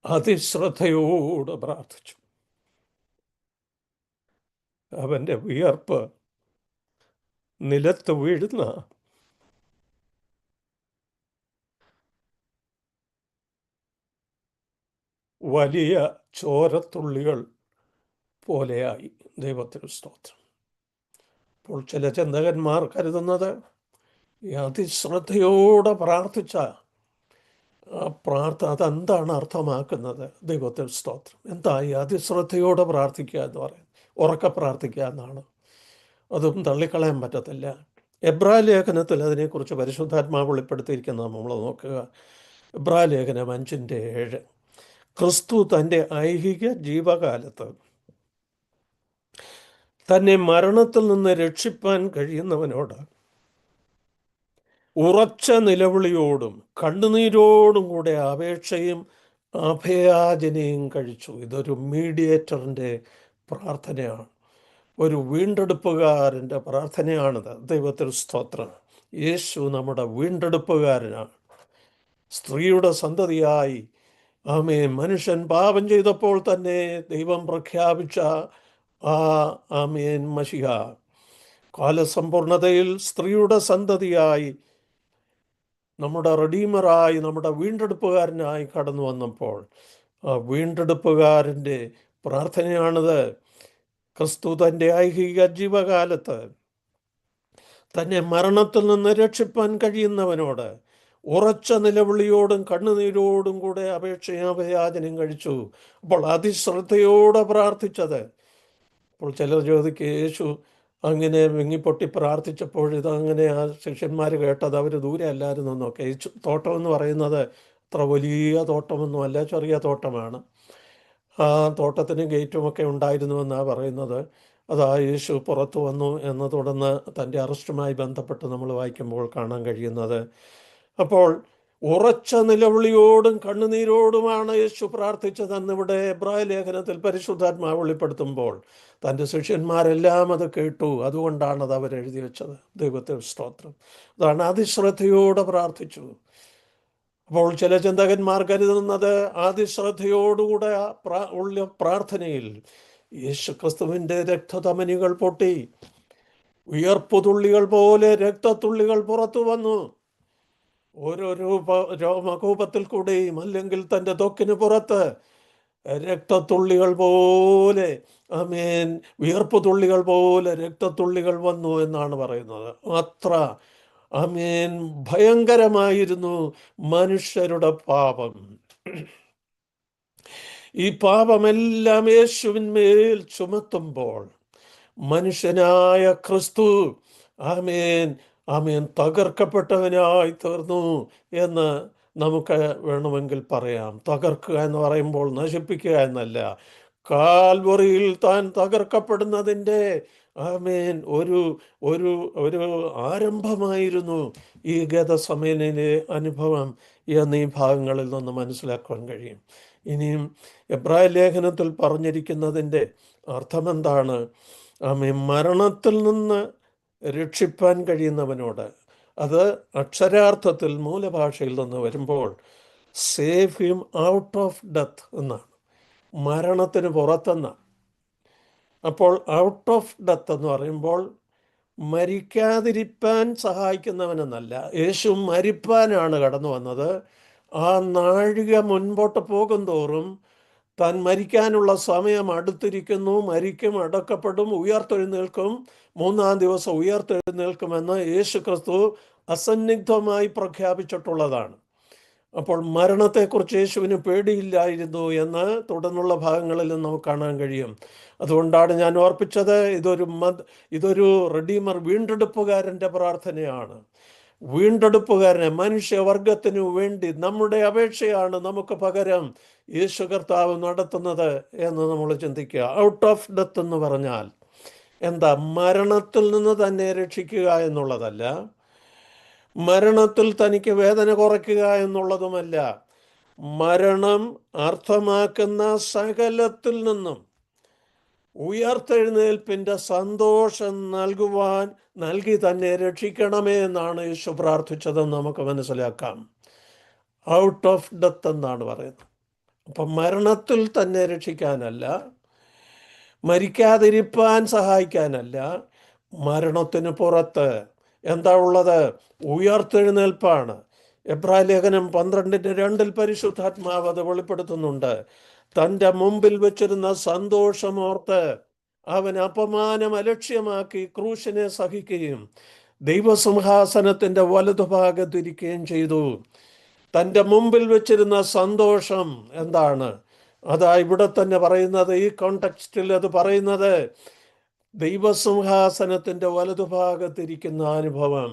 അതിശ്രദ്ധയോടെ പ്രാർത്ഥിച്ചു. അവൻ്റെ വിയർപ്പ് നിലത്ത് വീഴുന്ന വലിയ ചോരത്തുള്ളികൾ പോലെയായി. ദൈവത്തിന് സ്തോത്രം. അപ്പോൾ ചില ചിന്തകന്മാർ കരുതുന്നത് ഈ അതിശ്രദ്ധയോടെ പ്രാർത്ഥിച്ച അതെന്താണ് അർത്ഥമാക്കുന്നത്? ദൈവത്തിന് സ്തോത്രം. എന്താ ഈ അതിശ്രദ്ധയോടെ പ്രാർത്ഥിക്കുക എന്ന് പറയുന്നത്? ഉറക്കെ പ്രാർത്ഥിക്കുക എന്നാണ്. അതും തള്ളിക്കളയാൻ പറ്റത്തില്ല. എബ്രായ ലേഖനത്തിൽ അതിനെക്കുറിച്ച് പരിശുദ്ധാത്മാവ് വെളിപ്പെടുത്തിയിരിക്കുന്നത് നമ്മൾ നോക്കുക. എബ്രായ ലേഖനം 5:7. ക്രിസ്തു തൻ്റെ ഐഹിക ജീവകാലത്ത് തന്നെ മരണത്തിൽ നിന്ന് രക്ഷിപ്പാൻ കഴിയുന്നവനോട് ഉറച്ച നിലവിളിയോടും കണ്ണുനീരോടും കൂടെ അപേക്ഷയും അഭയാചനയും കഴിച്ചു. ഇതൊരു മീഡിയേറ്ററിൻ്റെ പ്രാർത്ഥനയാണ്, ഒരു വീണ്ടെടുപ്പുകാരൻ്റെ പ്രാർത്ഥനയാണിത്. ദൈവത്തിന് സ്തോത്രം. യേശു നമ്മുടെ വീണ്ടെടുപ്പുകാരനാണ്. സ്ത്രീയുടെ സന്തതിയായി മനുഷ്യൻ പാപം ചെയ്തപ്പോൾ തന്നെ ദൈവം പ്രഖ്യാപിച്ച മശിഹ കാലസമ്പൂർണതയിൽ സ്ത്രീയുടെ സന്തതിയായി നമ്മുടെ റെഡീമറായി, നമ്മുടെ വീണ്ടെടുപ്പുകാരനായി കടന്നു വന്നപ്പോൾ ആ വീണ്ടെടുപ്പുകാരൻ്റെ പ്രാർത്ഥനയാണിത്. ക്രിസ്തു തൻ്റെ ഐഹിക ജീവകാലത്ത് തന്നെ മരണത്തിൽ നിന്ന് രക്ഷിപ്പാൻ കഴിയുന്നവനോട് ഉറച്ച നിലവിളിയോടും കണ്ണുനീരോടും കൂടെ അപേക്ഷയാഭയാചനം കഴിച്ചു. അപ്പോൾ അതിശ്രദ്ധയോടെ പ്രാർത്ഥിച്ചത്. അപ്പോൾ ചിലർ ചോദിക്കും, യേശു അങ്ങനെ വിങ്ങിപ്പൊട്ടി പ്രാർത്ഥിച്ചപ്പോൾ ഇതങ്ങനെ ആ ശിഷ്യന്മാർ കേട്ടത് അവർ ദൂരെ അല്ലായിരുന്നു എന്നൊക്കെ. ഈ തോട്ടമെന്ന് പറയുന്നത് അത്ര വലിയ തോട്ടമൊന്നുമല്ല, ചെറിയ തോട്ടമാണ്. ആ തോട്ടത്തിന് ഗേറ്റുമൊക്കെ ഉണ്ടായിരുന്നുവെന്നാണ് പറയുന്നത്. അതാ യേശു പുറത്തു വന്നു എന്ന് തുടർന്ന് തൻ്റെ അറസ്റ്റുമായി ബന്ധപ്പെട്ട് നമ്മൾ വായിക്കുമ്പോൾ കാണാൻ കഴിയുന്നത്. അപ്പോൾ ഉറച്ച നിലവിളിയോടും കണ്ണുനീരോടുമാണ് യേശു പ്രാർത്ഥിച്ചതെന്നിവിടെ എബ്രായ ലേഖനത്തിൽ പരിശുദ്ധാത്മാവ് വെളിപ്പെടുത്തുമ്പോൾ തൻ്റെ ശിഷ്യന്മാരെല്ലാം അത് കേട്ടു. അതുകൊണ്ടാണ് അത് അവരെഴുതി വെച്ചത്. ദൈവത്തെ സ്തോത്രം. അതാണ് അതിശ്രദ്ധയോടെ പ്രാർത്ഥിച്ചു. അപ്പോൾ ചില ചിന്തകന്മാർ കരുതുന്നത് അതിശ്രദ്ധയോടുകൂടെ ഉള്ള പ്രാർത്ഥനയിൽ യേശു ക്രിസ്തുവിൻ്റെ രക്തധമനികൾ പൊട്ടി ഉയർപ്പുതുള്ളികൾ പോലെ രക്തത്തുള്ളികൾ പുറത്തു വന്നു. ഓരോ രോമകൂപത്തിൽ കൂടെയും അല്ലെങ്കിൽ തൻ്റെ ത്വക്കിന് പുറത്ത് രക്തത്തുള്ളികൾ പോലെ വിയർപ്പുതുള്ളികൾ പോലെ രക്തത്തുള്ളികൾ വന്നു എന്നാണ് പറയുന്നത്. അത്ര ഭയങ്കരമായിരുന്നു മനുഷ്യരുടെ പാപം. ഈ പാപമെല്ലാം യേശുവിന്മേൽ ചുമത്തുമ്പോൾ മനുഷ്യനായ ക്രിസ്തു തകർക്കപ്പെട്ടവനായി തീർന്നു എന്ന് നമുക്ക് വേണമെങ്കിൽ പറയാം. തകർക്കുക എന്ന് പറയുമ്പോൾ നശിപ്പിക്കുക എന്നല്ല. കാൽവറിയിൽ താൻ തകർക്കപ്പെടുന്നതിൻ്റെ ഒരു ഒരു ഒരു ആരംഭമായിരുന്നു ഈ ഗതസമയനിലെ അനുഭവം എന്നീ ഭാഗങ്ങളിൽ നിന്ന് മനസ്സിലാക്കാൻ കഴിയും. ഇനിയും എബ്രായ ലേഖനത്തിൽ പറഞ്ഞിരിക്കുന്നതിൻ്റെ അർത്ഥമെന്താണ്? മരണത്തിൽ നിന്ന് രക്ഷിപ്പാൻ കഴിയുന്നവനോട്, അത് അക്ഷരാർത്ഥത്തിൽ മൂലഭാഷയിൽ നിന്ന് വരുമ്പോൾ save him out of death എന്നാണ്, മരണത്തിന് പുറത്തെന്നാണ്. അപ്പോൾ ഔട്ട് ഓഫ് ഡെത്ത് എന്ന് പറയുമ്പോൾ മരിക്കാതിരിപ്പാൻ സഹായിക്കുന്നവനെന്നല്ല. യേശു മരിപ്പാനാണ് കടന്നു വന്നത്. ആ നാഴിക മുൻപോട്ട് പോകും തോറും താൻ മരിക്കാനുള്ള സമയം അടുത്തിരിക്കുന്നു, മരിക്കും, അടക്കപ്പെടും, ഉയർത്തെഴുന്നേൽക്കും, 3-ാം ദിവസം ഉയർത്തെഴുന്നേൽക്കുമെന്ന് യേശു ക്രിസ്തു അസന്നിഗ്ധമായി പ്രഖ്യാപിച്ചിട്ടുള്ളതാണ്. അപ്പോൾ മരണത്തെക്കുറിച്ച് യേശുവിന് പേടിയില്ലായിരുന്നു എന്ന് തുടർന്നുള്ള ഭാഗങ്ങളിൽ നമുക്ക് കാണാൻ കഴിയും. അതുകൊണ്ടാണ് ഞാൻ ഓർപ്പിച്ചത്, ഇതൊരു റെഡീമർ വീണ്ടെടുപ്പുകാരൻ്റെ പ്രാർത്ഥനയാണ്. വീണ്ടെടുപ്പുകാരനെ, മനുഷ്യവർഗത്തിനു വേണ്ടി നമ്മുടെ അപേക്ഷയാണ് നമുക്ക് പകരം യേശു കർത്താവ് നടത്തുന്നത് എന്ന് നമ്മൾ ചിന്തിക്കുക. ഔട്ട് ഓഫ് ഡെത്ത് എന്ന് പറഞ്ഞാൽ എന്താ? മരണത്തിൽ നിന്ന് തന്നെ രക്ഷിക്കുക എന്നുള്ളതല്ല, മരണത്തിൽ തനിക്ക് വേദന കുറയ്ക്കുക എന്നുള്ളതുമല്ല. മരണം അർത്ഥമാക്കുന്ന സകലത്തിൽ നിന്നും ഉയർത്തെഴുന്നേൽപ്പിൻ്റെ സന്തോഷം നൽകി തന്നെ രക്ഷിക്കണമേ എന്നാണ് യേശു പ്രാർത്ഥിച്ചതെന്ന് നമുക്ക് മനസ്സിലാക്കാം. ഔട്ട് ഓഫ് ഡെത്ത് എന്നാണ് പറയുന്നത്. അപ്പം മരണത്തിൽ തന്നെ രക്ഷിക്കാനല്ല, മരിക്കാതിരിപ്പാൻ സഹായിക്കാനല്ല, മരണത്തിന് പുറത്ത് എന്താ ഉള്ളത്? ഉയർത്തെഴുന്നേൽപ്പാണ്. എബ്രായ ലേഖനം 12:2 പരിശുദ്ധാത്മാവ് അത് വെളിപ്പെടുത്തുന്നുണ്ട്. തൻ്റെ മുമ്പിൽ വെച്ചിരുന്ന സന്തോഷമോർത്ത് അവൻ അപമാനം അലക്ഷ്യമാക്കി ക്രൂശിനെ സഹിക്കുകയും ദൈവസിംഹാസനത്തിൻ്റെ വലതുഭാഗത്തിരിക്കുകയും ചെയ്തു. തൻ്റെ മുമ്പിൽ വെച്ചിരുന്ന സന്തോഷം എന്താണ്? അതാ ഇവിടെ തന്നെ പറയുന്നത്, ഈ കോണ്ടെക്സ്റ്റിൽ അത് പറയുന്നത് ദൈവസിംഹാസനത്തിൻ്റെ വലതുഭാഗത്തിരിക്കുന്ന അനുഭവം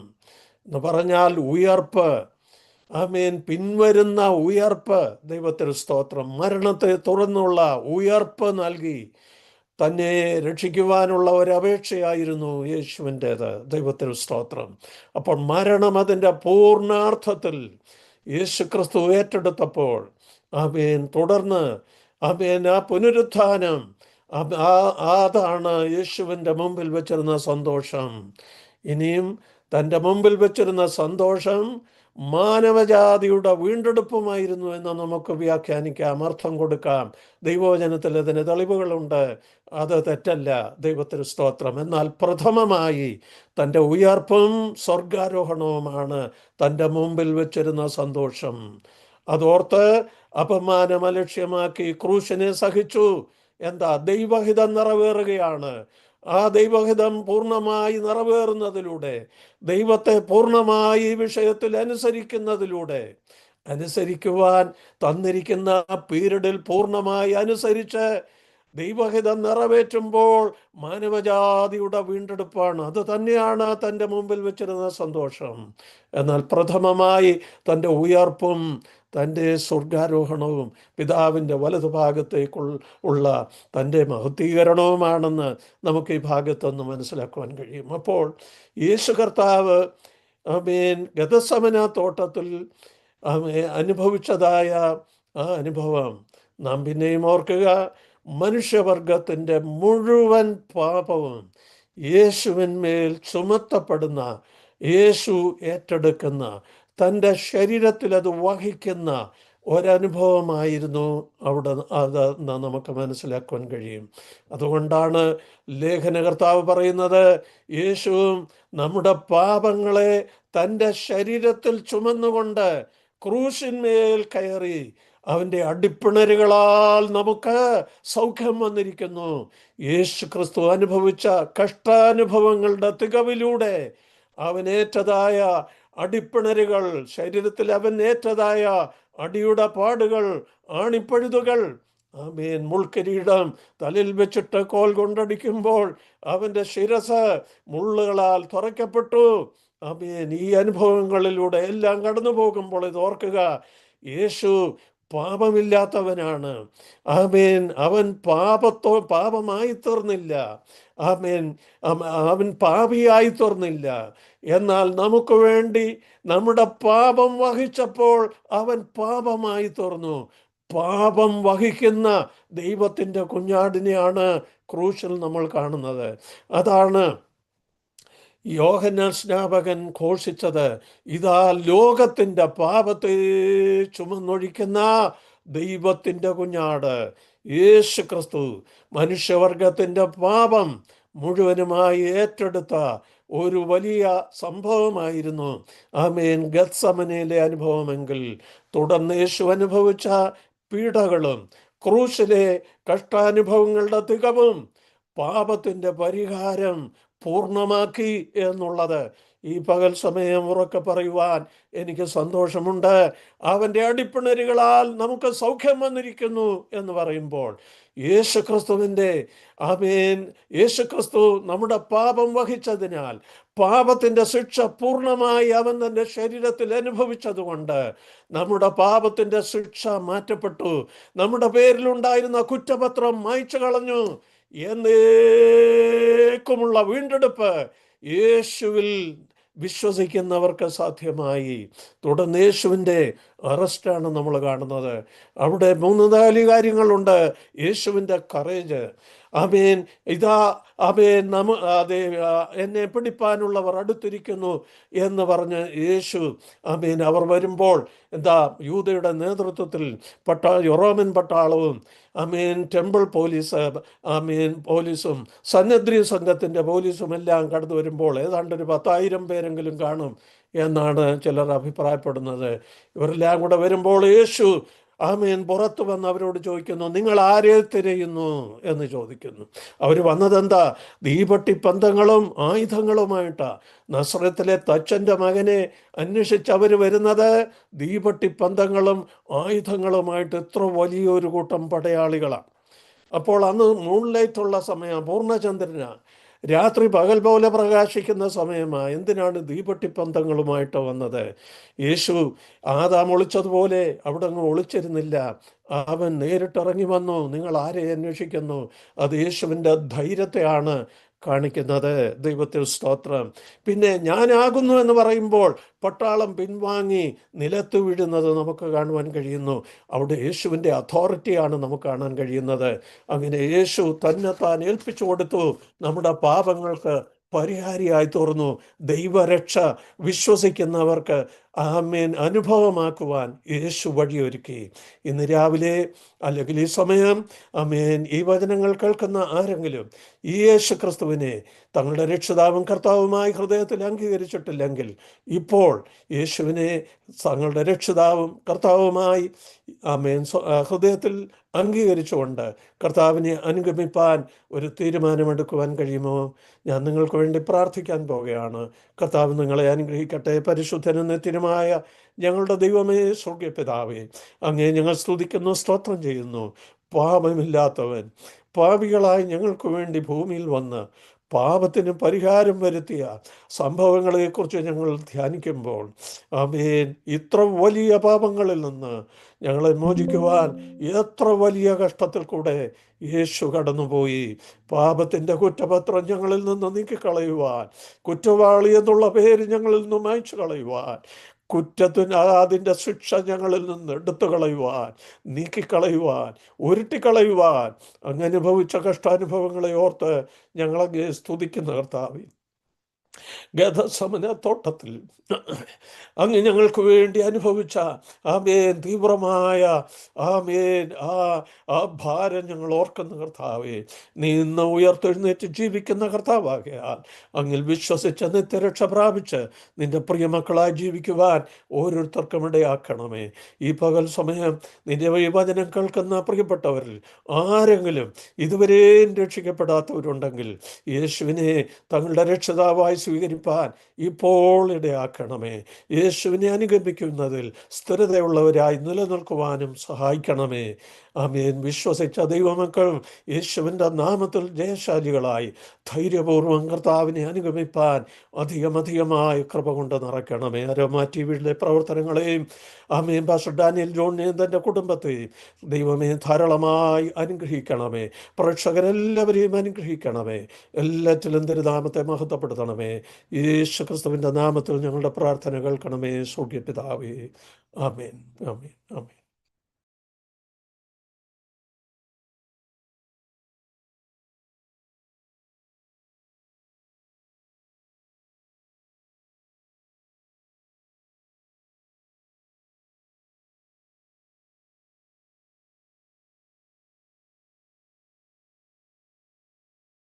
എന്ന് പറഞ്ഞാൽ ഉയർപ്പ്. ആമേൻ. പിൻവരുന്ന ഉയർപ്പ്. ദൈവത്തിന് സ്തോത്രം. മരണത്തെ തുറന്നുള്ള ഉയർപ്പ് നൽകി തന്നെ രക്ഷിക്കുവാനുള്ള ഒരപേക്ഷയായിരുന്നു യേശുവിൻ്റേത്. ദൈവത്തിന് സ്തോത്രം. അപ്പോൾ മരണം അതിൻ്റെ പൂർണ്ണാർത്ഥത്തിൽ യേശു ക്രിസ്തു ഏറ്റെടുത്തപ്പോൾ, ആമേൻ, തുടർന്ന് ആമേൻ, ആ പുനരുത്ഥാനം, അതാണ് യേശുവിൻ്റെ മുമ്പിൽ വെച്ചിരുന്ന സന്തോഷം. ഇനിയും തൻ്റെ മുമ്പിൽ വെച്ചിരുന്ന സന്തോഷം മാനവജാതിയുടെ വീണ്ടെടുപ്പുമായിരുന്നു എന്ന് നമുക്ക് വ്യാഖ്യാനിക്കാം, അർത്ഥം കൊടുക്കാം. ദൈവവചനത്തിൽ അതിന് തെളിവുകളുണ്ട്. അത് തെറ്റല്ല. ദൈവത്തിന് സ്തോത്രം. എന്നാൽ പ്രഥമമായി തൻ്റെ ഉയർപ്പും സ്വർഗാരോഹണവുമാണ് തൻ്റെ മുമ്പിൽ വെച്ചിരുന്ന സന്തോഷം. അതോർത്ത് അപമാനം അലക്ഷ്യമാക്കി ക്രൂശിനെ സഹിച്ചു. എന്താ? ദൈവഹിതം നിറവേറുകയാണ്. ആ ദൈവഹിതം പൂർണ്ണമായി നിറവേറുന്നതിലൂടെ, ദൈവത്തെ പൂർണ്ണമായി ഈ വിഷയത്തിൽ അനുസരിക്കുവാൻ തന്നിരിക്കുന്ന പീരീഡിൽ പൂർണ്ണമായി അനുസരിച്ച് ദൈവഹിതം നിറവേറ്റുമ്പോൾ മാനവജാതിയുടെ വീണ്ടെടുപ്പാണ്. അത് തന്നെയാണ് തൻ്റെ മുമ്പിൽ വെച്ചിരുന്ന സന്തോഷം. എന്നാൽ പ്രഥമമായി തൻ്റെ ഉയർപ്പും തൻ്റെ സ്വർഗാരോഹണവും പിതാവിൻ്റെ വലതുഭാഗത്തേക്കുള്ള തൻ്റെ മഹത്വീകരണവുമാണെന്ന് നമുക്ക് ഈ ഭാഗത്തൊന്ന് മനസ്സിലാക്കുവാൻ കഴിയും. അപ്പോൾ യേശു കർത്താവ് ആമേൻ ഗെത്സമന തോട്ടത്തിൽ അനുഭവിച്ചതായ ആ അനുഭവം നാം പിന്നെയും ഓർക്കുക. മനുഷ്യവർഗത്തിൻ്റെ മുഴുവൻ പാപവും യേശുവിന്മേൽ ചുമത്തപ്പെടുന്ന, യേശു ഏറ്റെടുക്കുന്ന, തൻ്റെ ശരീരത്തിൽ അത് വഹിക്കുന്ന ഒരനുഭവമായിരുന്നു അവിടെ. അത് നമുക്ക് മനസ്സിലാക്കുവാൻ കഴിയും. അതുകൊണ്ടാണ് ലേഖനകർത്താവ് പറയുന്നത്, യേശുവും നമ്മുടെ പാപങ്ങളെ തൻ്റെ ശരീരത്തിൽ ചുമന്നുകൊണ്ട് ക്രൂശിന്മേൽ കയറി അവൻ്റെ അടിപ്പിണരുകളാൽ നമുക്ക് സൗഖ്യം വന്നിരിക്കുന്നു. യേശു ക്രിസ്തു അനുഭവിച്ച കഷ്ടാനുഭവങ്ങളുടെ തികവിലൂടെ അവനേറ്റതായ അടിപ്പിണരുകൾ, ശരീരത്തിൽ അവനേറ്റതായ അടിയുടെ പാടുകൾ, ആണിപ്പഴുതുകൾ, ആമേൻ, മുൾക്കിരീടം തലയിൽ വെച്ചിട്ട് കോൽ കൊണ്ടടിക്കുമ്പോൾ അവൻ്റെ ശിരസ് മുള്ളുകളാൽ തുറയ്ക്കപ്പെട്ടു. ആമേൻ. ഈ അനുഭവങ്ങളിലൂടെ എല്ലാം കടന്നു പോകുമ്പോൾ ഇത് ഓർക്കുക, യേശു പാപമില്ലാത്തവനാണ്. ആമേൻ. അവൻ പാപമായി തീർന്നില്ല. ആമേൻ. അവൻ പാപിയായി തീർന്നില്ല. എന്നാൽ നമുക്ക് വേണ്ടി നമ്മുടെ പാപം വഹിച്ചപ്പോൾ അവൻ പാപമായി തീർന്നു. പാപം വഹിക്കുന്ന ദൈവത്തിൻ്റെ കുഞ്ഞാടിനെയാണ് ക്രൂശിൽ നമ്മൾ കാണുന്നത്. അതാണ് യോഹന്നാൻ സ്നാപകൻ ഘോഷിച്ചത്, ഇതാ ലോകത്തിൻ്റെ പാപത്തെ ചുമന്നൊഴിക്കുന്ന ദൈവത്തിൻ്റെ കുഞ്ഞാട്. യേശു ക്രിസ്തു മനുഷ്യവർഗത്തിൻ്റെ പാപം മുഴുവനുമായി ഏറ്റെടുത്ത ഒരു വലിയ സംഭവമായിരുന്നു ആമേൻ ഗെത്സമനയിലെ അനുഭവമെങ്കിൽ, തുടർന്ന് യേശു അനുഭവിച്ച പീഡകളും ക്രൂശിലെ കഷ്ടാനുഭവങ്ങളുടെ തികവും പാപത്തിൻ്റെ പരിഹാരം പൂർണ്ണമാക്കി എന്നുള്ളത് ഈ പകൽ സമയം ഉറക്കെ പറയുവാൻ എനിക്ക് സന്തോഷമുണ്ട്. അവൻ്റെ അടിപ്പിണരുകളാൽ നമുക്ക് സൗഖ്യം വന്നിരിക്കുന്നു എന്ന് പറയുമ്പോൾ യേശുക്രിസ്തുവിൻ്റെ ആമേൻ, യേശുക്രിസ്തു നമ്മുടെ പാപം വഹിച്ചതിനാൽ പാപത്തിൻ്റെ ശിക്ഷ പൂർണ്ണമായി അവൻ തൻ്റെ ശരീരത്തിൽ അനുഭവിച്ചതുകൊണ്ട് നമ്മുടെ പാപത്തിൻ്റെ ശിക്ഷ മാറ്റപ്പെട്ടു. നമ്മുടെ പേരിലുണ്ടായിരുന്ന കുറ്റപത്രം മായ്ച്ചു കളഞ്ഞു. എന്നേക്കുമുള്ള വീണ്ടെടുപ്പ് യേശുവിൽ വിശ്വസിക്കുന്നവർക്ക് സാധ്യമായി. തുടർന്ന് യേശുവിൻ്റെ അറസ്റ്റാണ് നമ്മൾ കാണുന്നത്. അവിടെ 3-4 കാര്യങ്ങളുണ്ട്. യേശുവിൻ്റെ കറേജ്, ആമേൻ. ഇതാ ആമേൻ അതെ, എന്നെ പിടിപ്പാനുള്ളവർ അടുത്തിരിക്കുന്നു എന്ന് പറഞ്ഞ് യേശു ആമേൻ അവർ വരുമ്പോൾ എന്താ യൂദയുടെ നേതൃത്വത്തിൽ റോമൻ പട്ടാളവും ആമേൻ ടെമ്പിൾ പോലീസ് പോലീസും സന്നദ്രി സംഘത്തിൻ്റെ പോലീസും എല്ലാം കടന്നു വരുമ്പോൾ ഏതാണ്ട് ഒരു 10,000 പേരെങ്കിലും കാണും എന്നാണ് ചിലർ അഭിപ്രായപ്പെടുന്നത്. ഇവരെല്ലാം കൂടെ വരുമ്പോൾ യേശു ആമേൻ പുറത്തു വന്ന് അവരോട് ചോദിക്കുന്നു, നിങ്ങൾ ആരെ തിരയുന്നു എന്ന് ചോദിക്കുന്നു. അവർ വന്നതെന്താ? തീപട്ടി പന്തങ്ങളും ആയുധങ്ങളുമായിട്ടാ. നസ്രത്തിലെ തച്ചൻ്റെ മകനെ അന്വേഷിച്ച് അവർ വരുന്നത് തീപട്ടി പന്തങ്ങളും ആയുധങ്ങളുമായിട്ട്. എത്ര വലിയൊരു കൂട്ടം പടയാളികളാണ്. അപ്പോൾ അന്ന് മൂൺലൈറ്റുള്ള സമയം, പൂർണ്ണചന്ദ്രന, രാത്രി പകൽ പോലെ പ്രകാശിക്കുന്ന സമയമാണ്. എന്തിനാണ് തീപട്ടിപ്പന്തങ്ങളുമായിട്ട് വന്നത്? യേശു ആദാം ഒളിച്ചതുപോലെ അവിടെ അങ്ങ് ഒളിച്ചിരുന്നില്ല. അവൻ നേരിട്ടിറങ്ങി വന്നു. നിങ്ങൾ ആരെ അന്വേഷിക്കുന്നു? അത് യേശുവിൻ്റെ ധൈര്യത്തെയാണ് കാണിക്കുന്നത്. ദൈവത്തിൽ സ്തോത്രം. പിന്നെ ഞാനാകുന്നു എന്ന് പറയുമ്പോൾ പട്ടാളം പിൻവാങ്ങി നിലത്ത് വീഴുന്നത് നമുക്ക് കാണുവാൻ കഴിയുന്നു. അവിടെ യേശുവിൻ്റെ അതോറിറ്റിയാണ് നമുക്ക് കാണാൻ കഴിയുന്നത്. അങ്ങനെ യേശു തന്നെത്താൻ ഏൽപ്പിച്ചു കൊടുത്തു. നമ്മുടെ പാപങ്ങൾക്ക് പരിഹാരിയായി തീർന്നു. ദൈവരക്ഷ വിശ്വസിക്കുന്നവർക്ക് ആമേൻ അനുഭവമാക്കുവാൻ യേശു വഴിയൊരുക്കി. ഇന്ന് രാവിലെ അല്ലെങ്കിൽ ഈ സമയം ആമേൻ ഈ വചനങ്ങൾ കേൾക്കുന്ന ആരെങ്കിലും ഈ യേശു ക്രിസ്തുവിനെ തങ്ങളുടെ രക്ഷിതാവും കർത്താവുമായി ഹൃദയത്തിൽ അംഗീകരിച്ചിട്ടില്ലെങ്കിൽ ഇപ്പോൾ യേശുവിനെ തങ്ങളുടെ രക്ഷിതാവും കർത്താവുമായി ആമേൻ ഹൃദയത്തിൽ അംഗീകരിച്ചുകൊണ്ട് കർത്താവിനെ അനുഗമിപ്പാൻ ഒരു തീരുമാനമെടുക്കുവാൻ കഴിയുമോ? ഞാൻ നിങ്ങൾക്ക് വേണ്ടി പ്രാർത്ഥിക്കാൻ പോകുകയാണ്. കർത്താവ് നിങ്ങളെ അനുഗ്രഹിക്കട്ടെ. പരിശുദ്ധനും നിത്യനുമായ ഞങ്ങളുടെ ദൈവമേ, സ്വർഗ്ഗീയ പിതാവേ, അങ്ങേ ഞങ്ങൾ സ്തുതിക്കുന്നു, സ്തോത്രം ചെയ്യുന്നു. പാപമില്ലാത്തവൻ പാപികളായി ഞങ്ങൾക്ക് വേണ്ടി ഭൂമിയിൽ വന്ന് പാപത്തിന് പരിഹാരം വരുത്തിയ സംഭവങ്ങളെക്കുറിച്ച് ഞങ്ങൾ ധ്യാനിക്കുമ്പോൾ ആമേൻ ഇത്ര വലിയ പാപങ്ങളിൽ നിന്ന് ഞങ്ങളെ മോചിക്കുവാൻ എത്ര വലിയ കഷ്ടത്തിൽ കൂടെ യേശു കടന്നുപോയി. പാപത്തിൻ്റെ കുറ്റപത്രം ഞങ്ങളിൽ നിന്ന് നീക്കിക്കളയുവാൻ, കുറ്റവാളി എന്നുള്ള പേര് ഞങ്ങളിൽ നിന്ന് മായ്ച്ചു കളയുവാൻ, കുറ്റത്തിന് അതിൻ്റെ ശിക്ഷ ഞങ്ങളിൽ നിന്ന് എടുത്തു കളയുവാൻ, നീക്കിക്കളയുവാൻ, ഉരുട്ടിക്കളയുവാൻ അങ്ങ് അനുഭവിച്ച കഷ്ടാനുഭവങ്ങളെ ഓർത്ത് ഞങ്ങളങ്ങ് സ്തുതിക്കുന്ന കർത്താവേ, ഗതസമന തോട്ടത്തിൽ അങ്ങ് ഞങ്ങൾക്ക് വേണ്ടി അനുഭവിച്ച ആമേൻ തീവ്രമായ ആമേൻ ആ ഭാരം ഞങ്ങൾ ഓർക്കുന്ന കർത്താവേ, നീ ഇന്ന് ഉയർത്തെഴുന്നേറ്റ് ജീവിക്കുന്ന കർത്താവാകയാൽ അങ്ങിൽ വിശ്വസിച്ച് നിത്യരക്ഷ പ്രാപിച്ച് നിന്റെ പ്രിയമക്കളായി ജീവിക്കുവാൻ ഓരോരുത്തർക്കും ഇടയാക്കണമേ. ഈ പകൽ സമയം നിന്റെ ഈ വചനം കേൾക്കുന്ന പ്രിയപ്പെട്ടവരിൽ ആരെങ്കിലും ഇതുവരെയും രക്ഷിക്കപ്പെടാത്തവരുണ്ടെങ്കിൽ യേശുവിനെ തങ്ങളുടെ രക്ഷിതാവായി സ്വീകരിപ്പാൻ ഇപ്പോൾ ഇടയാക്കണമേ. യേശുവിനെ അനുഗമിക്കുന്നതിൽ സ്ഥിരതയുള്ളവരായി നിലനിൽക്കുവാനും സഹായിക്കണമേ. ആമേൻ. വിശ്വസിച്ച ദൈവമക്കൾ യേശുവിൻ്റെ നാമത്തിൽ ജയശാലികളായി ധൈര്യപൂർവ്വം കർത്താവിനെ അനുഗമിപ്പാൻ അധികമധികമായ കൃപ കൊണ്ട് നിറയ്ക്കണമേ. അരോമ ടിവിയിലെ പ്രവർത്തനങ്ങളെയും ആമേൻ പാസ്റ്റർ ഡാനിയൽ ജോണിനെയും തൻ്റെ കുടുംബത്തെയും ദൈവമേ ധാരാളമായി അനുഗ്രഹിക്കണമേ. പ്രേക്ഷകരെല്ലാവരെയും അനുഗ്രഹിക്കണമേ. എല്ലാറ്റിലും തിരുനാമത്തെ മഹത്വപ്പെടുത്തണമേ. യേശു ക്രിസ്തുവിൻ്റെ നാമത്തിൽ ഞങ്ങളുടെ പ്രാർത്ഥന കേൾക്കണമേ. സ്വർഗ്ഗീയ പിതാവേ, ആമേൻ, ആമേൻ, ആമേൻ.